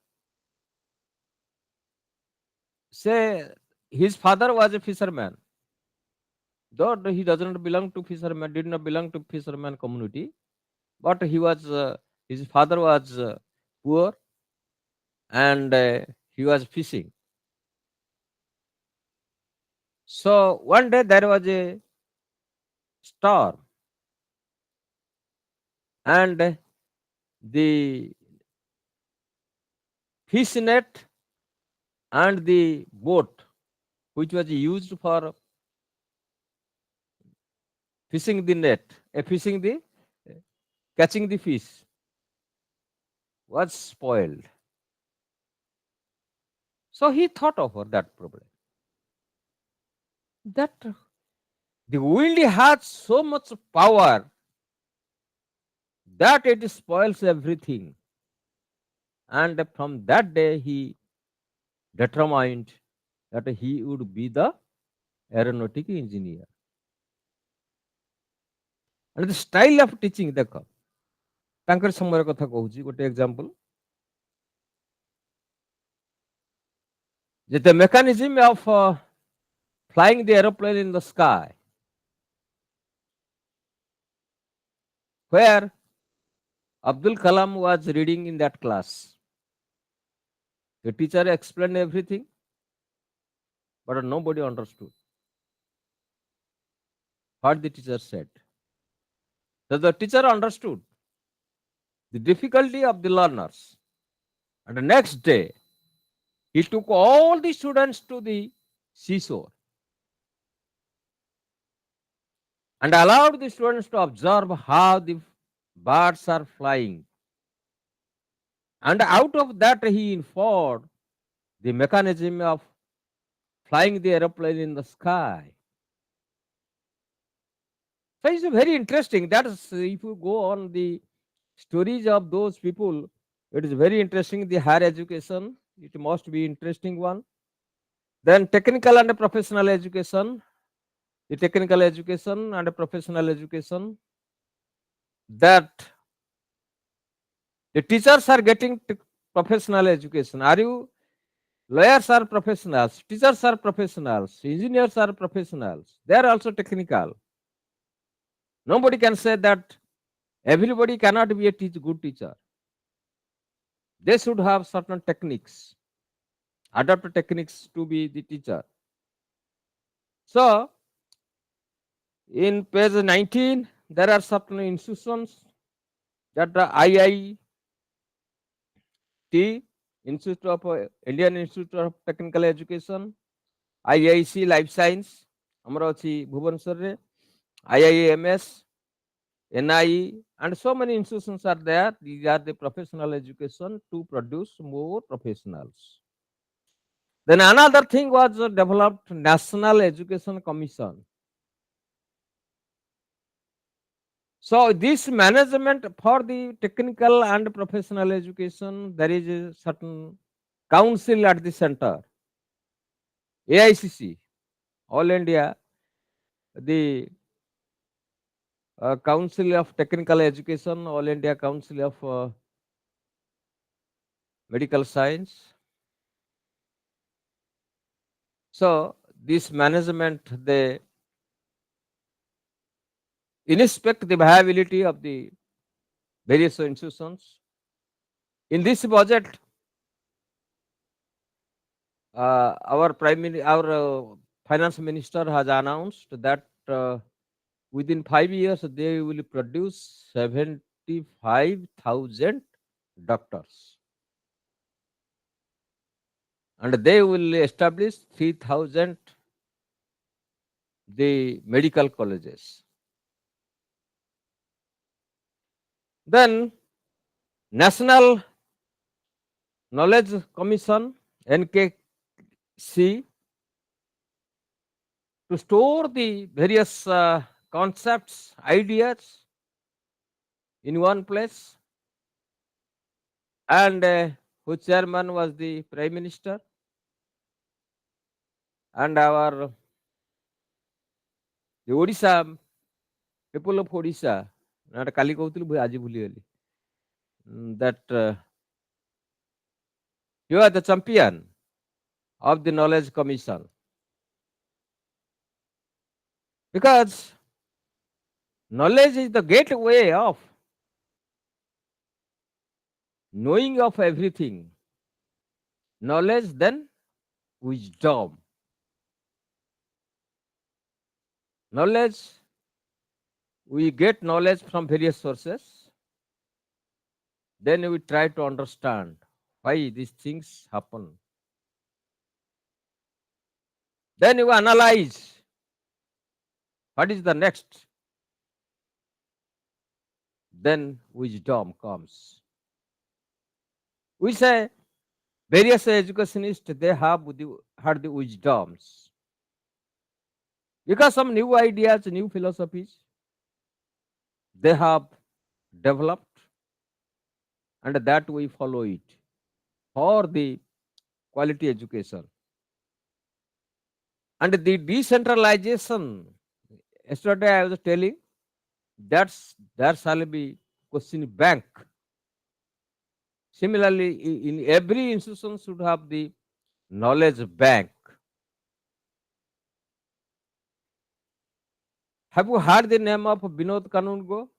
Say, his father was a fisherman. Though he does not belong to fisherman, did not belong to fisherman community, but his father was poor, and he was fishing. So one day there was a storm, and the fish net and the boat which was used for fishing the net, fishing the catching the fish was spoiled. So he thought over that problem. That the wind has so much power that it spoils everything. And from that day he determined that he would be the aeronautic engineer. And the style of teaching, ଦେଖ ତାଙ୍କର ସମୟର କଥା କହୁଛି ଗୋଟେ example, ଯେ the mechanism of flying the aeroplane in the sky, where Abdul Kalam was reading in that class. The teacher explained everything, but nobody understood what the teacher said. So the teacher understood the difficulty of the learners. And the next day, he took all the students to the seashore and allowed the students to observe how the birds are flying. And out of that, he inferred the mechanism of flying the aeroplane in the sky. So it's very interesting. That's if you go on the stories of those people, it is very interesting. The higher education, it must be interesting one. Then technical and professional education, the technical education and professional education, that the teachers are getting professional education. Are you lawyers are professionals, teachers are professionals, engineers are professionals. They are also technical. Nobody can say that everybody cannot be a good teacher. They should have certain techniques, adapt techniques to be the teacher. So, in page 19, there are certain institutions that the IIT, Institute of Indian Institute of Technical Education, IIC Life Science, ଆମର ଅଛି ଭୁବନେଶ୍ୱରରେ, IIMS, NIE, and so many institutions are there. These are the professional education to produce more professionals. Then another thing was developed, National Education Commission. So this management for the technical and professional education, there is a certain council at the center. AICC, All India, the Council of Technical Education, All India Council of Medical Science. So this management, they inspect the viability of the various institutions. In this budget, our finance minister has announced that within 5 years they will produce 75,000 doctors, and they will establish 3,000 the medical colleges. Then National Knowledge Commission, NKC, to store the various concepts, ideas in one place, and whose chairman was the Prime Minister, and our the Odisha people of Odisha. ନା କାଲି କହୁଥିଲି ଆଜି ଭୁଲିଗଲି that you are the champion of the knowledge commission, because knowledge is the gateway of knowing of everything. Knowledge, then wisdom. Knowledge, we get knowledge from various sources. Then we try to understand why these things happen. Then you analyze what is the next. Then wisdom comes. We say various educationists, they had the wisdoms, because some new ideas, new philosophies they have developed, and that we follow it for the quality education. And the decentralization, yesterday I was telling, there shall be question bank. Similarly, in every institution should have the knowledge bank. Have you heard the name of Binod Kanungo?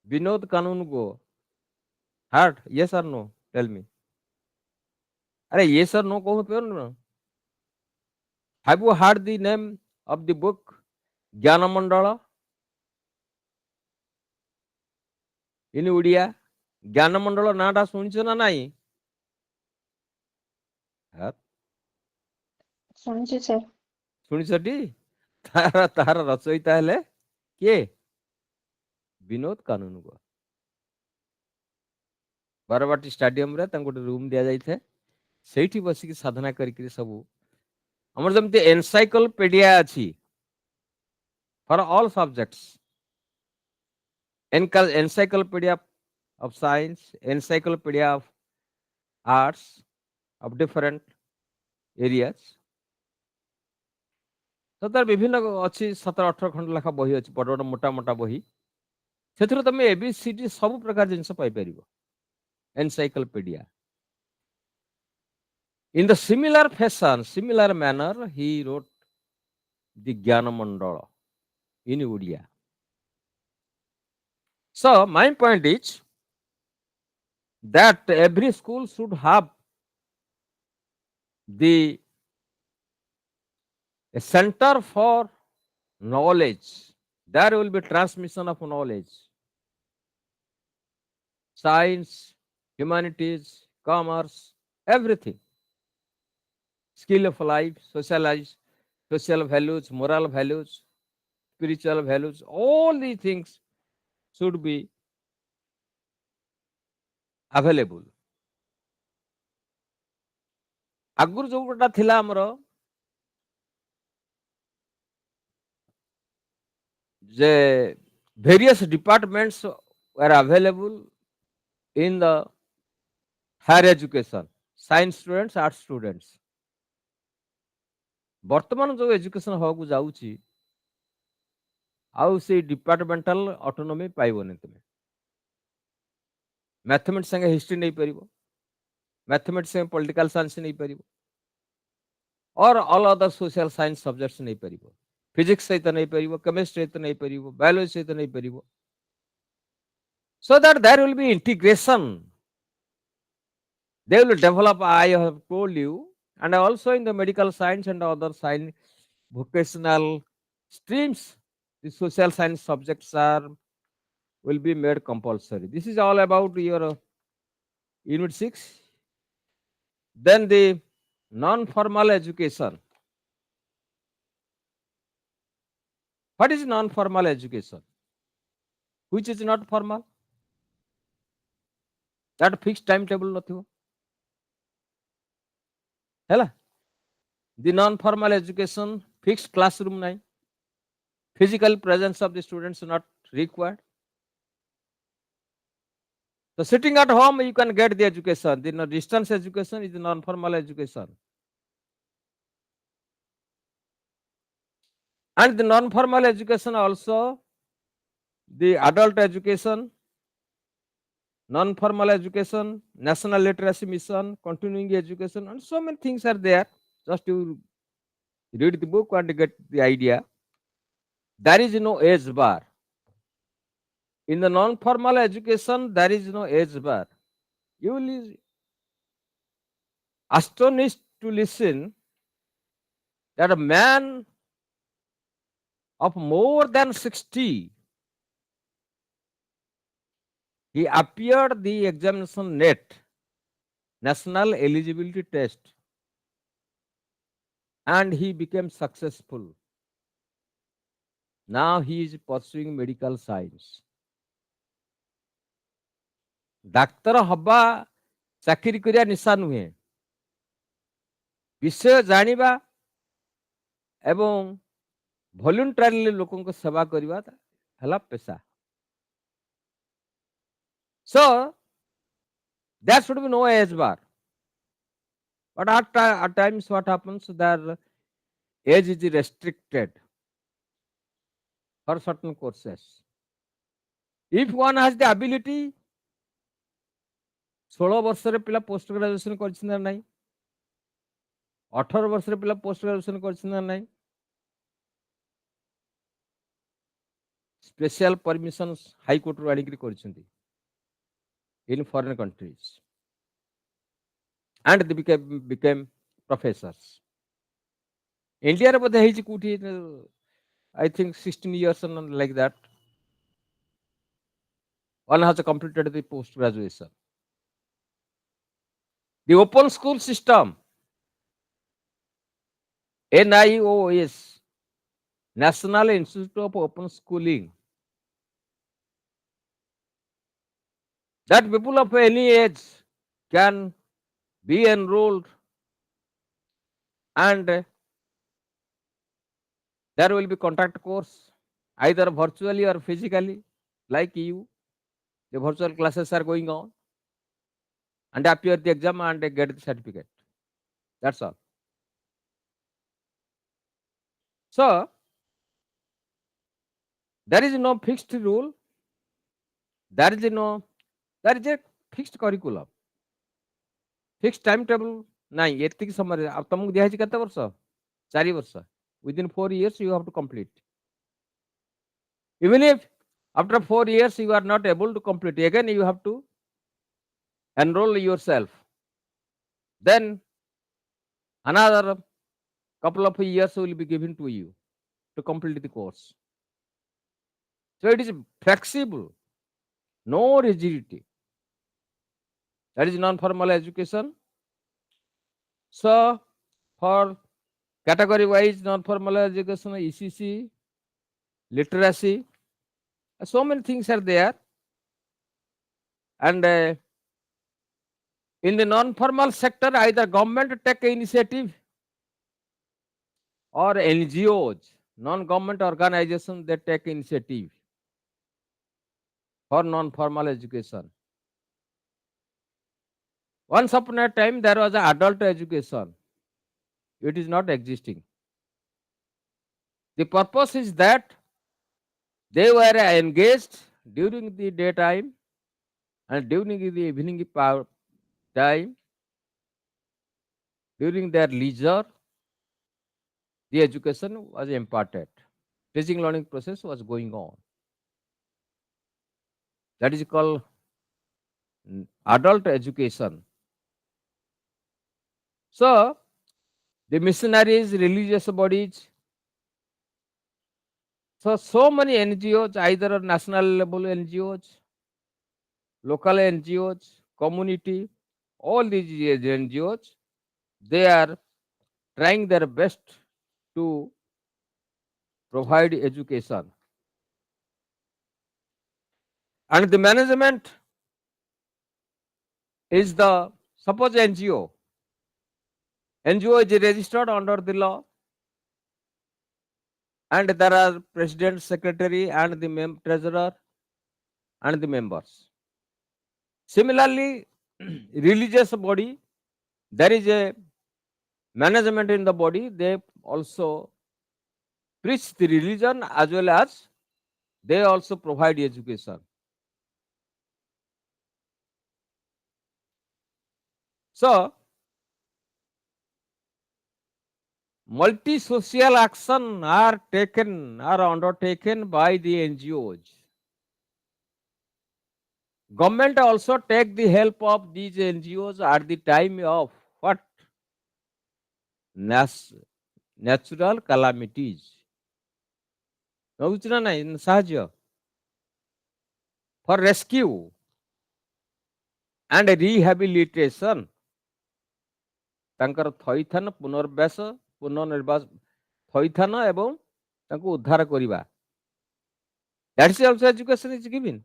Binod Kanungo. Heard? Yes or no? Tell me. Are yes or no? No. Have you heard the name of the book Jnana Mandala in Odia? Jnana Mandala ନାଁଟା ଶୁଣିଛ ନା ନାହିଁ? ଶୁଣିଛି sir. ଶୁଣିଛଟି? ତାହାର ରଚୟିତା ହେଲେ କିଏ? ବିନୋଦ କାନୁନଗୋ। ବାରବାଟୀ ଷ୍ଟାଡିୟମରେ ତାଙ୍କୁ ଗୋଟେ ରୁମ୍ ଦିଆଯାଇଥାଏ, ସେଇଠି ବସିକି ସାଧନା କରିକି ସବୁ ଆମର ଯେମିତି ଏନସାଇକ୍ଲୋପିଡିଆ ଅଛି for all subjects, encyclopedia of science, encyclopedia of arts, of different areas. ତ ତାର ବିଭିନ୍ନ ଅଛି 17-18 ଖଣ୍ଡ ଲେଖା ବହି ଅଛି, ବଡ଼ ବଡ଼ ମୋଟା ମୋଟା ବହି। ସେଥିରୁ ତମେ ABCD ସବୁ ପ୍ରକାର ଜିନିଷ ପାଇପାରିବ encyclopedia. In the similar fashion, similar manner, he wrote the Jnana Mandala in Odia. So my point is that every school should have a center for knowledge. There will be transmission of knowledge. Science, humanities, commerce, everything. Skill of life, social values, moral values, spiritual values, all these things should be available. ଆଗରୁ ଯୋଉଟା ଥିଲା ଆମର ଯେ various departments were available in the higher education, science students, arts students. ବର୍ତ୍ତମାନ ଯୋଉ education ହବାକୁ ଯାଉଛି ଆଉ ସେଇ ଡିପାର୍ଟମେଣ୍ଟାଲ ଅଟୋନୋମି ପାଇବନି। ତୁମେ ମ୍ୟାଥମେଟିକ୍ସ ସାଙ୍ଗେ ହିଷ୍ଟ୍ରି ନେଇପାରିବ, ମ୍ୟାଥମେଟିକ୍ସ ସାଙ୍ଗେ ପଲିଟିକାଲ ସାଇନ୍ସ ନେଇପାରିବ, ଅର୍ ଅଲ୍ ଅଦର ସୋସିଆଲ ସାଇନ୍ସ ସବଜେକ୍ଟସ ନେଇପାରିବ, ଫିଜିକ୍ସ ସହିତ ନେଇପାରିବ, କେମିଷ୍ଟ୍ରି ସହିତ ନେଇପାରିବ, ବାୟୋଲୋଜି ସହିତ ନେଇପାରିବ। So that there will be integration. They will develop, I have told you, and also in the medical science and other science, vocational streams, the social science subjects will be made compulsory. This is all about your Unit 6. Then the non-formal education. What is non-formal education? Which is not formal? That fixed timetable ନଥିବ ହେଲା। The non-formal education, fixed classroom nahi. Physical presence of the students not required. So sitting at home, you can get the education. The distance education is the non-formal education. And the non-formal education also, the adult education, non-formal education, national literacy mission, continuing education, and so many things are there. Just you read the book and get the idea. There is no age bar. In the non-formal education, there is no age bar. You will be astonished to listen that a man of more than 60, he appeared the examination net, national eligibility test, and he became successful. Now he is pursuing medical science. ଡାକ୍ତର ହବା ଚାକିରି କରିବା ନିଶା ନୁହେଁ, ବିଷୟ ଜାଣିବା ଏବଂ ଭଲ୍ୟୁଣ୍ଟାରୀଲି ଲୋକଙ୍କ ସେବା କରିବା ହେଲା ପେଶା. So there should be no age bar. But at times what happens, their age is restricted for certain courses. If one has the ability, 16 ବର୍ଷରେ ପିଲା ପୋଷ୍ଟ ଗ୍ରାଜୁଏସନ କରିଛି ନା ନାହିଁ, 18 ବର୍ଷରେ ପିଲା ପୋଷ୍ଟ ଗ୍ରାଜୁଏସନ କରିଛି ନା ନାହିଁ, ସ୍ପେଶିଆଲ ପରମିଶନ ହାଇକୋର୍ଟରୁ ଆଣିକିରି କରିଛନ୍ତି in foreign countries, and they became professors. India ରେ ବୋଧେ ହେଇଛି କୋଉଠି, I think 16 years or like that. One has completed the post graduation. The open school system, NIOS, National Institute of Open Schooling, that people of any age can be enrolled, and there will be contact course either virtually or physically, like you. The virtual classes are going on, and appear the exam and get the certificate. That's all. So there is no fixed rule. There is a fixed curriculum, fixed timetable. ନାଇଁ ଏତିକି ସମୟରେ ତମକୁ ଦିଆହେଇଛି କେତେ ବର୍ଷ? 4 ବର୍ଷ. Within 4 years you have to complete. Even if after 4 years you are not able to complete, again you have to enroll yourself. Then another couple of years will be given to you to complete the course. So it is flexible, no rigidity. That is non-formal education. So for category wise non-formal education, ECC, literacy, so many things are there. And in the non-formal sector, either government take initiative or NGOs, non-government organizations, they take initiative for non-formal education. Once upon a time, there was an adult education. It is not existing. The purpose is that they were engaged during the daytime and during the evening time, during their leisure, the education was imparted. Teaching learning process was going on. That is called adult education. So the missionaries, religious bodies, so many NGOs, either national level NGOs, local NGOs, community, all these NGOs, they are trying their best to provide education. And the management is the, suppose NGO, NGO is registered under the law, and there are president, secretary, and the treasurer and the members. Similarly, religious body, there is a management in the body. They also preach the religion as well as they also provide education. So, multi-social action are undertaken by the NGOs. Government also take the help of these NGOs at the time of what? Natural calamities. ବୁଝୁଛ ନା ନାଇଁ ସାହାଯ୍ୟ for rescue and rehabilitation. ତାଙ୍କର ଥଇଥାନ ପୁନର୍ବାସ ପୁନର୍ନିର୍ବାସ ଥଇଥାନ ଏବଂ ତାଙ୍କୁ ଉଦ୍ଧାର କରିବା. That is also education is given.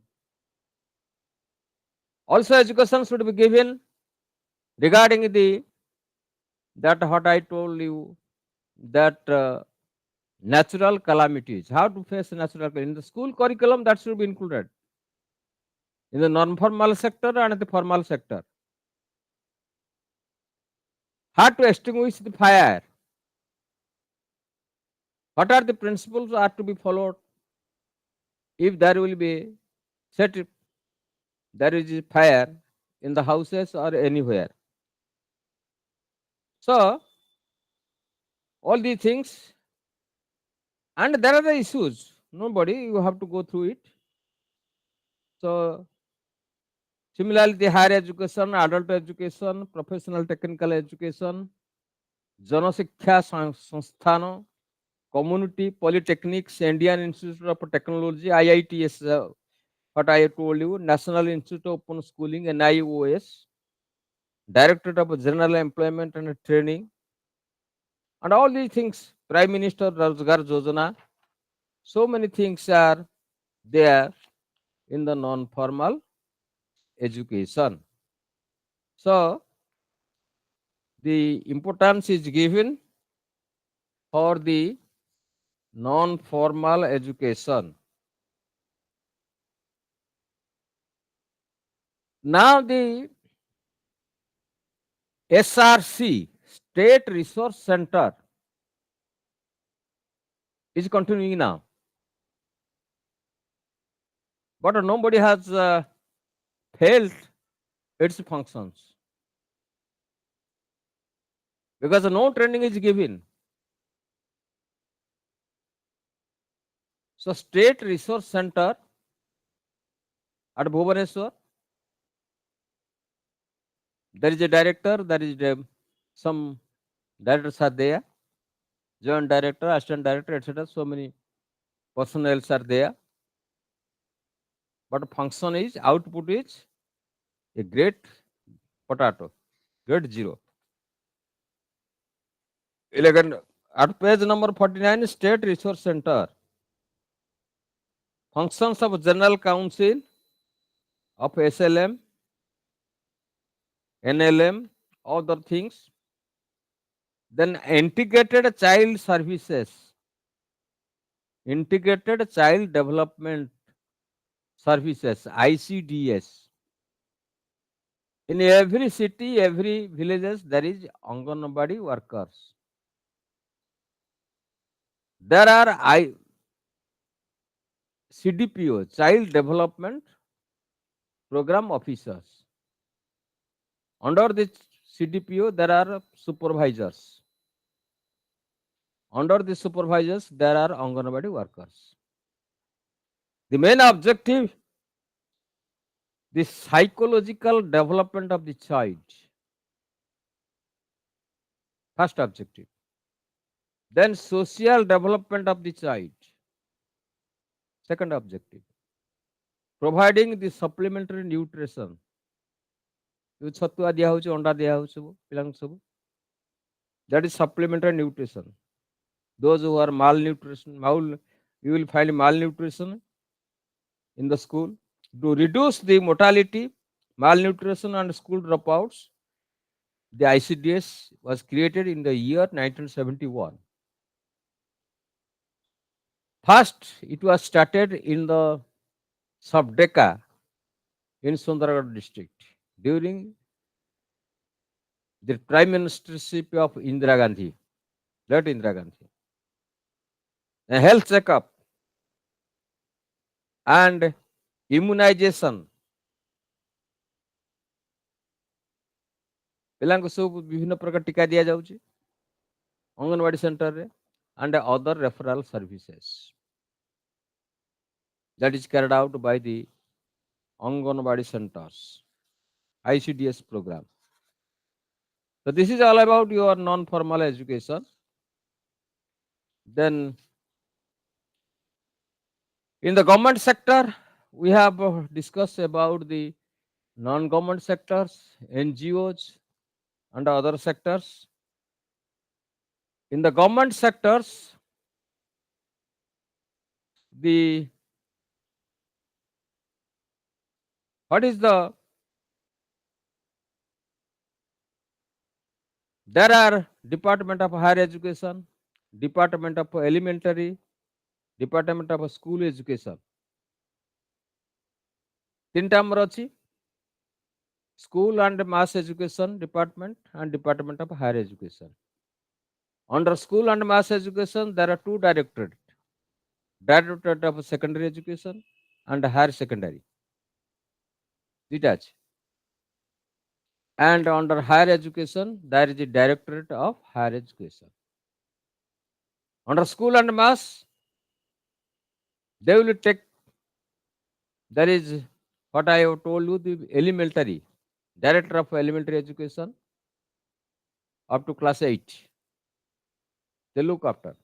Also education should be given regarding the that what I told you that natural calamities, how to face natural calamities. In the school curriculum that should be included in the non-formal sector and the formal sector. How to extinguish the fire. What are the principles are to be followed if there will be set there is fire in the houses or anywhere. So all these things, and there are the issues. Nobody, you have to go through it. So similarly, the higher education, adult education, professional technical education, Janasikkha Sansthan, community polytechnics, Indian Institute of Technology, IITS, what I told you, National Institute of Open Schooling, NIOS, Directorate of General Employment and Training, and all these things, Prime Minister Rozgar Yojana, so many things are there in the non-formal education. So the importance is given for the non-formal education. Now the SRC, State Resource Center, is continuing now. But nobody has felt its functions because no training is given. So State Resource Center at Bhubaneswar, there is a director, there is some directors are there, joint director, assistant director, etc. So many personnel are there. But function is, output is a great potato, great zero. 11 at page number 49, State Resource Center. Functions of General Council of SLM, NLM, other things. Then Integrated Child Services, Integrated Child Development Services, ICDS. In every city, every villages, there is Anganwadi workers. There are CDPO, Child Development Program Officers. Under the CDPO, there are supervisors. Under the supervisors, there are Anganwadi workers. The main objective, the psychological development of the child. First objective. Then social development of the child. Second objective. Providing the supplementary nutrition. ଛତୁଆ ଦିଆ ହଉଛି, ଅଣ୍ଡା ଦିଆ ହଉଛି ସବୁ ପିଲାଙ୍କୁ ସବୁ. That is supplementary nutrition. Those who are malnutrition, you will find malnutrition in the school. To reduce the mortality, malnutrition and school dropouts, the ICDS was created in the year 1971. First, it was started in the Sabdeka in Sundargarh district during the Prime Ministership of Indira Gandhi, late Indira Gandhi. A health checkup and immunization ପିଲାଙ୍କୁ ସବୁ ବିଭିନ୍ନ ପ୍ରକାର ଟୀକା ଦିଆଯାଉଛି ଅଙ୍ଗନବାଡି ସେଣ୍ଟରରେ and other referral services that is carried out by the Anganwadi centers ICDS program. So this is all about your non-formal education. Then in the government sector, we have discussed about the non-government sectors, NGOs and other sectors. In the government sectors, the what is the there are Department of Higher Education, Department of Elementary, Department of School Education. ତିନିଟା ଆମର ଅଛି School and Mass Education Department and Department of Higher Education. Under School and Mass Education, there are two directorates, Directorate of Secondary Education and Higher Secondary. Detached. And under Higher Education, there is the Directorate of Higher Education. Under School and Mass, they will take, there is what I have told you, the elementary, Director of Elementary Education up to class 8. They look after.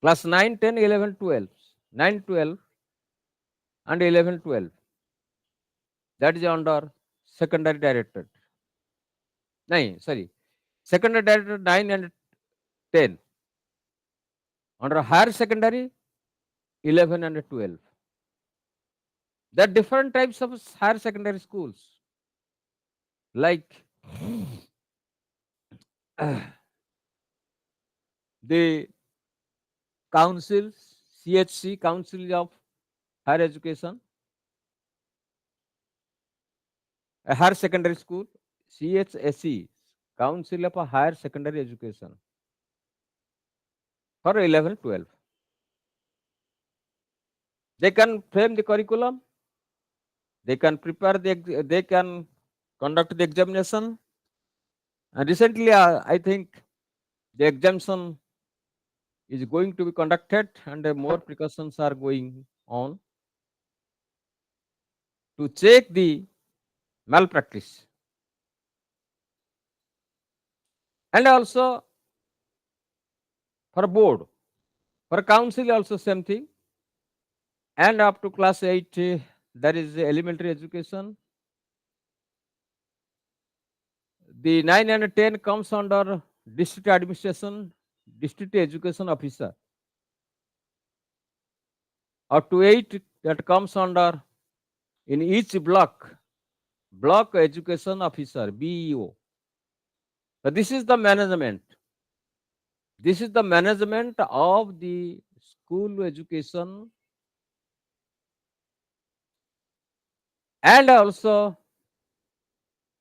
Class 9, 10, 11, 12, 9, 12 and 11, 12. That is under Secondary Directorate. No, sorry. Secondary Directorate 9 and 10. Under Higher Secondary, 11 and 12. There are different types of higher secondary schools. Like the councils, CHC, Council of Higher Education, a higher secondary school, CHSE, Council of Higher Secondary Education, for 11, 12. They can frame the curriculum, they can prepare they can conduct the examination. And recently, I think the examination is going to be conducted and more precautions are going on to check the malpractice. And also for board, for council also same thing. And up to class 8, there is elementary education. The 9 and 10 comes under district administration, district education officer. Up to 8, that comes under in each block education officer, BEO. So this is the management. This is the management of the school education and also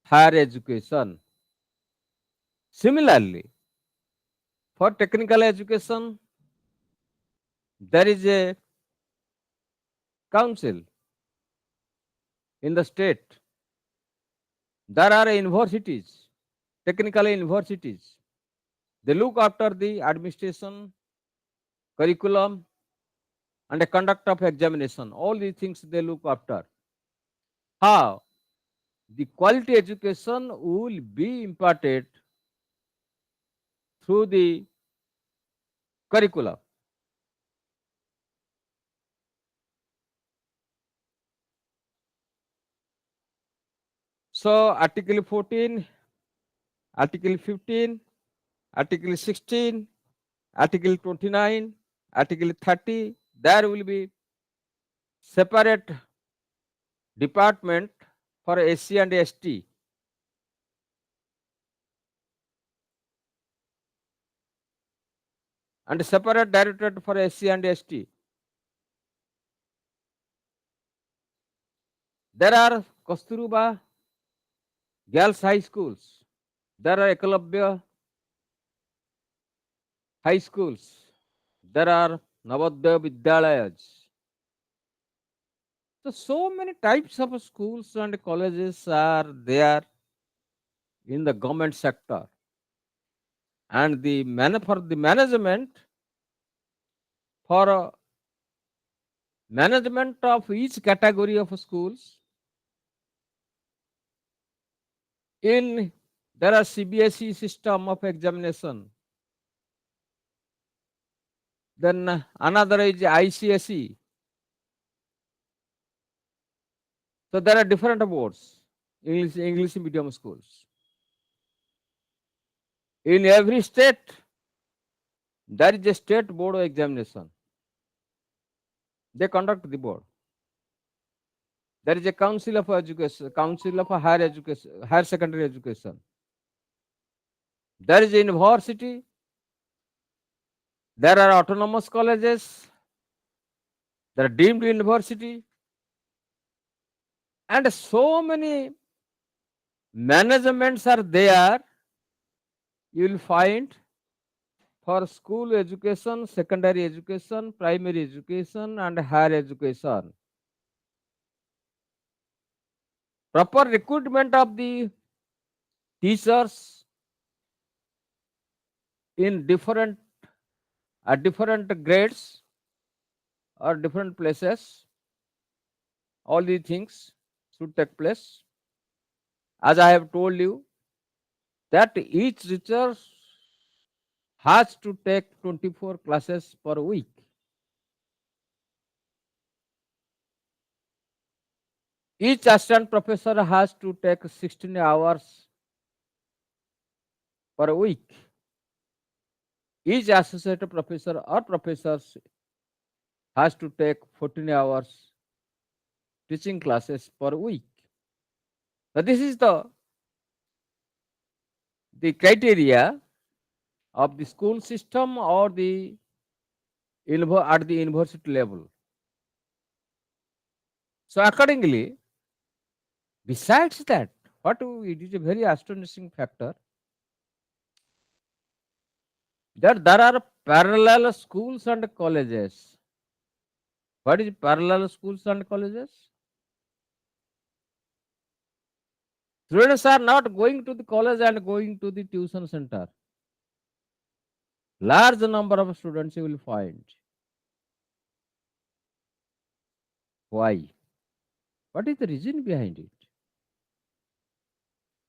higher education. Similarly, for technical education, there is a council in the state. There are universities, technical universities. They look after the administration, curriculum, and the conduct of examination. All these things they look after. How? The quality education will be imparted through the curriculum. So Article 14, Article 15, Article 16, Article 29, Article 30, there will be separate department for SC and ST. and separate directorate for SC and ST. There are Kasturuba girls high schools. There are Ekalabya high schools. There are Navodaya Vidyalayas. So many types of schools and colleges are there in the government sector. And for the management of each category of schools, there are CBSE system of examination. Then another is ICSE. So there are different boards, English medium schools. In every state, there is a state board of examination. They conduct the board. There is a council of education, council of higher education, higher secondary education. There is a university. There are autonomous colleges. There are deemed university. And so many managements are there. You will find for school education, secondary education, primary education, and higher education. Proper recruitment of the teachers in different grades or different places. All these things should take place. As I have told you, that each teacher has to take 24 classes per week. Each assistant professor has to take 16 hours per week. Each associate professor or professors has to take 14 hours teaching classes per week. So this is the criteria of the school system or at the university level. So accordingly, besides that, it is a very astonishing factor that there are parallel schools and colleges. What is parallel schools and colleges? Students are not going to the college and going to the tuition center. Large number of students you will find. Why? What is the reason behind it?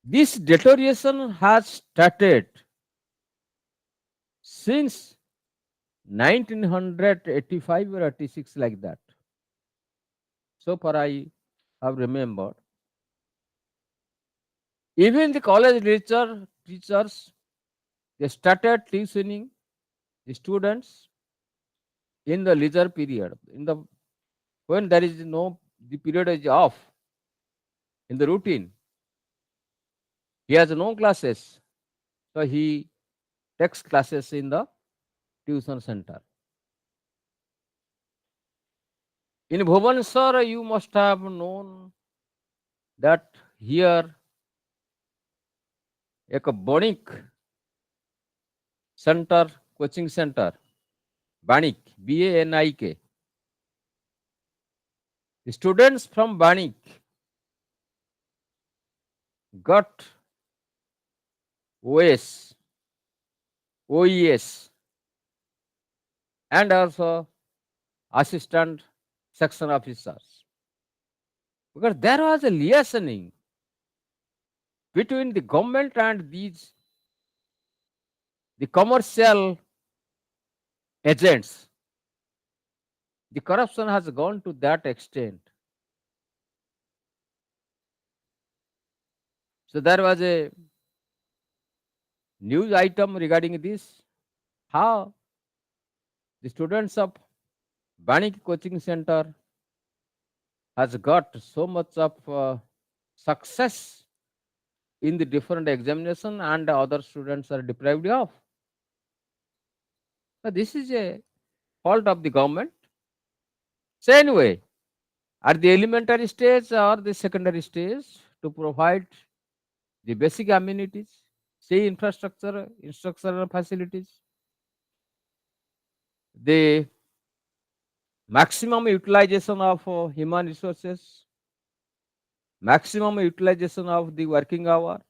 This deterioration has started since 1985 or 86, like that. So far I have remembered. Even the college teachers, they started tuitioning the students in the leisure period. When there is the period is off in the routine. He has no classes, so he takes classes in the tuition center. In Bhubaneswar, you must have known that here a Banik center, coaching center, Banik, Banik. The students from Banik got OS, OES, and also assistant section officers. Because there was a liaising between the government and the commercial agents. The corruption has gone to that extent. So there was a news item regarding this, how the students of Banik Coaching Center has got so much of success in the different examination and other students are deprived of. So this is a fault of the government. So anyway, at the elementary stage or the secondary stage, to provide the basic amenities, say infrastructure, instructional facilities, the maximum utilization of human resources, maximum utilization of the working hour,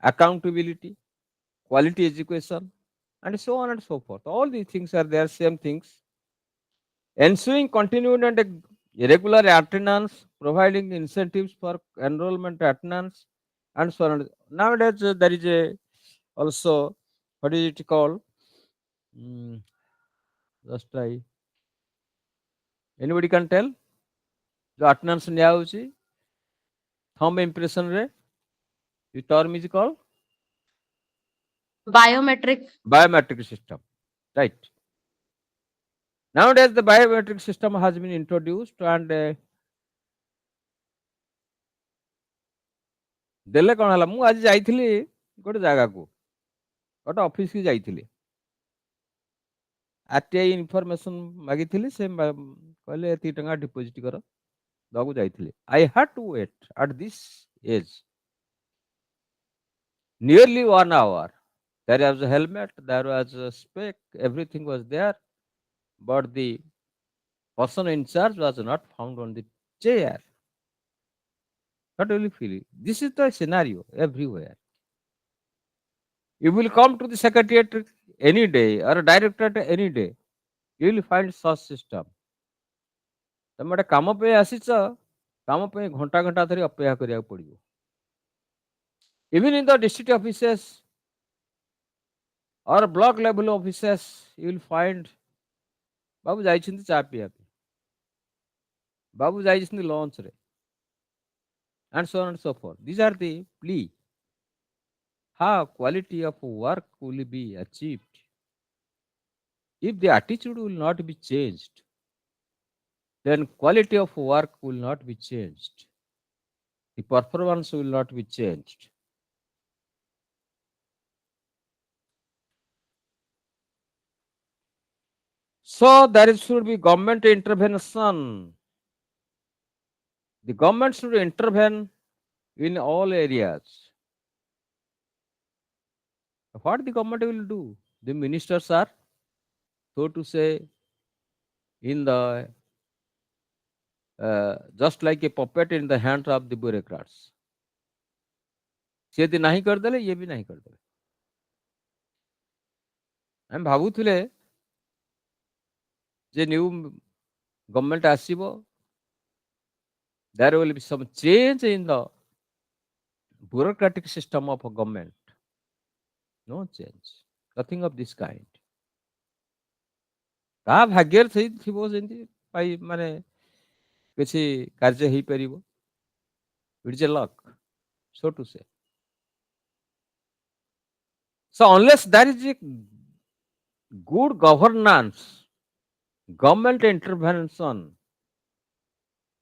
accountability, quality education, and so on and so forth. All these things are there, same things. Ensuing continued and regular attendance, providing incentives for enrollment attendance, and so on. Nowadays, there is a also, what is it called? Mm, just try. Anybody can tell? The attendance ନିଆହଉଛି thumb impression ରେ, the term is called Biometric. biometric system, right? Nowadays, the biometric system has been introduced, and ଦେଲେ କ'ଣ ହେଲା, ମୁଁ ଆଜି ଯାଇଥିଲି ଗୋଟେ ଜାଗାକୁ, ଗୋଟେ ଅଫିସ କି ଯାଇଥିଲି, ଆରଟିଆଇ ଇନଫର୍ମେସନ ମାଗିଥିଲି, ସେ କହିଲେ ଏତିକି ଟଙ୍କା ଡିପୋଜିଟ କର, ଦବାକୁ ଯାଇଥିଲି. I had to wait at this age nearly 1 hour. There was a helmet, there was a spec, everything was there, but the person in charge was not found on the chair. What will you feel? This is the scenario everywhere. You will come to the secretariat any day or a directorate any day, you will find such system. ତମେ ଗୋଟେ କାମ ପାଇଁ ଆସିଛ, କାମ ପାଇଁ ଘଣ୍ଟା ଘଣ୍ଟା ଧରି ଅପେକ୍ଷା କରିବାକୁ ପଡିବ. Even in the district offices or block level offices, you will find ବାବୁ ଯାଇଛନ୍ତି ଚା ପିଇବା ପାଇଁ, ବାବୁ ଯାଇଛନ୍ତି ଲଞ୍ଚରେ, and so on and so forth. These are the plea. How quality of work will be achieved if the attitude will not be changed? Then quality of work will not be changed. The performance will not be changed. So there should be government intervention. The government should intervene in all areas. What the government will do? The ministers are, so to say, in the just like a puppet in the hands of the bureaucrats. ସେ ଯଦି ନାହିଁ କରିଦେଲେ ଇଏ ବି ନାହିଁ କରିଦେଲେ. ଆମେ ଭାବୁଥିଲେ ଯେ ନ୍ୟୁ ଗଭର୍ଣ୍ଣମେଣ୍ଟ ଆସିବ, there will be some change in the bureaucratic system of a government. No change, nothing of this kind. କାହା ଭାଗ୍ୟରେ ଥିବ ଯେମିତି ପାଇ ମାନେ କିଛି କାର୍ଯ୍ୟ ହେଇପାରିବ. It is a luck, so to say. So unless there is a good governance, government intervention,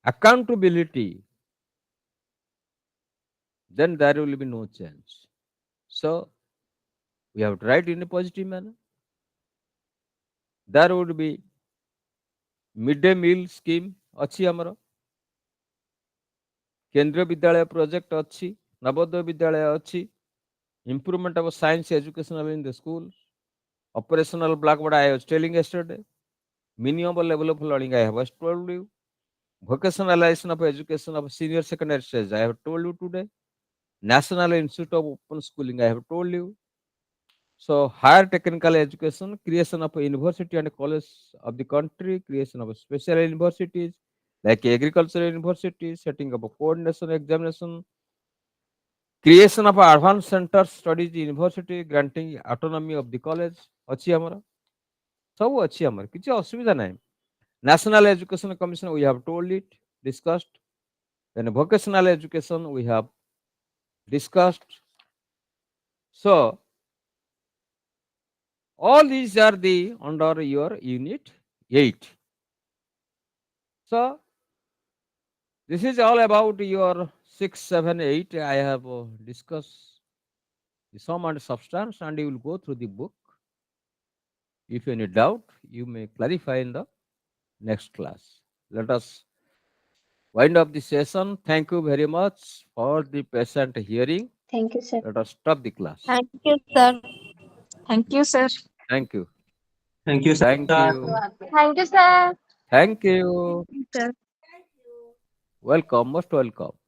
accountability, then there will be no change. So we have tried in a positive manner. There would be midday meal scheme ଅଛି ଆମର, କେନ୍ଦ୍ରୀୟ ବିଦ୍ୟାଳୟ project ଅଛି, ନବୋଦୟ ବିଦ୍ୟାଳୟ ଅଛି, improvement of science education in the schools, operational blackboard I was telling yesterday, minimum level of learning I have told you, vocationalization of education of senior secondary stage I have told you today, National Institute of Open Schooling I have told you. So higher technical education, creation of a university and college of the country, creation of a special universities like agricultural universities, setting up a coordination examination, creation of a advanced center studies university, granting autonomy of the college ଅଛି ଆମର, ସବୁ ଅଛି ଆମର, କିଛି ଅସୁବିଧା ନାହିଁ. National Education Commission we have told it, discussed. Then vocational education we have discussed. So all these are the under your unit 8. So this is all about your 6, 7, 8. I have discussed the sum and substance, and you will go through the book. If any doubt, you may clarify in the next class. Let us wind up the session. Thank you very much for the patient hearing. Thank you, sir. Let us stop the class. Thank you, sir. Thank you, sir. Thank you. Thank you, sir. Thank you. Thank you, sir. Thank you. Sir. Welcome. Most welcome.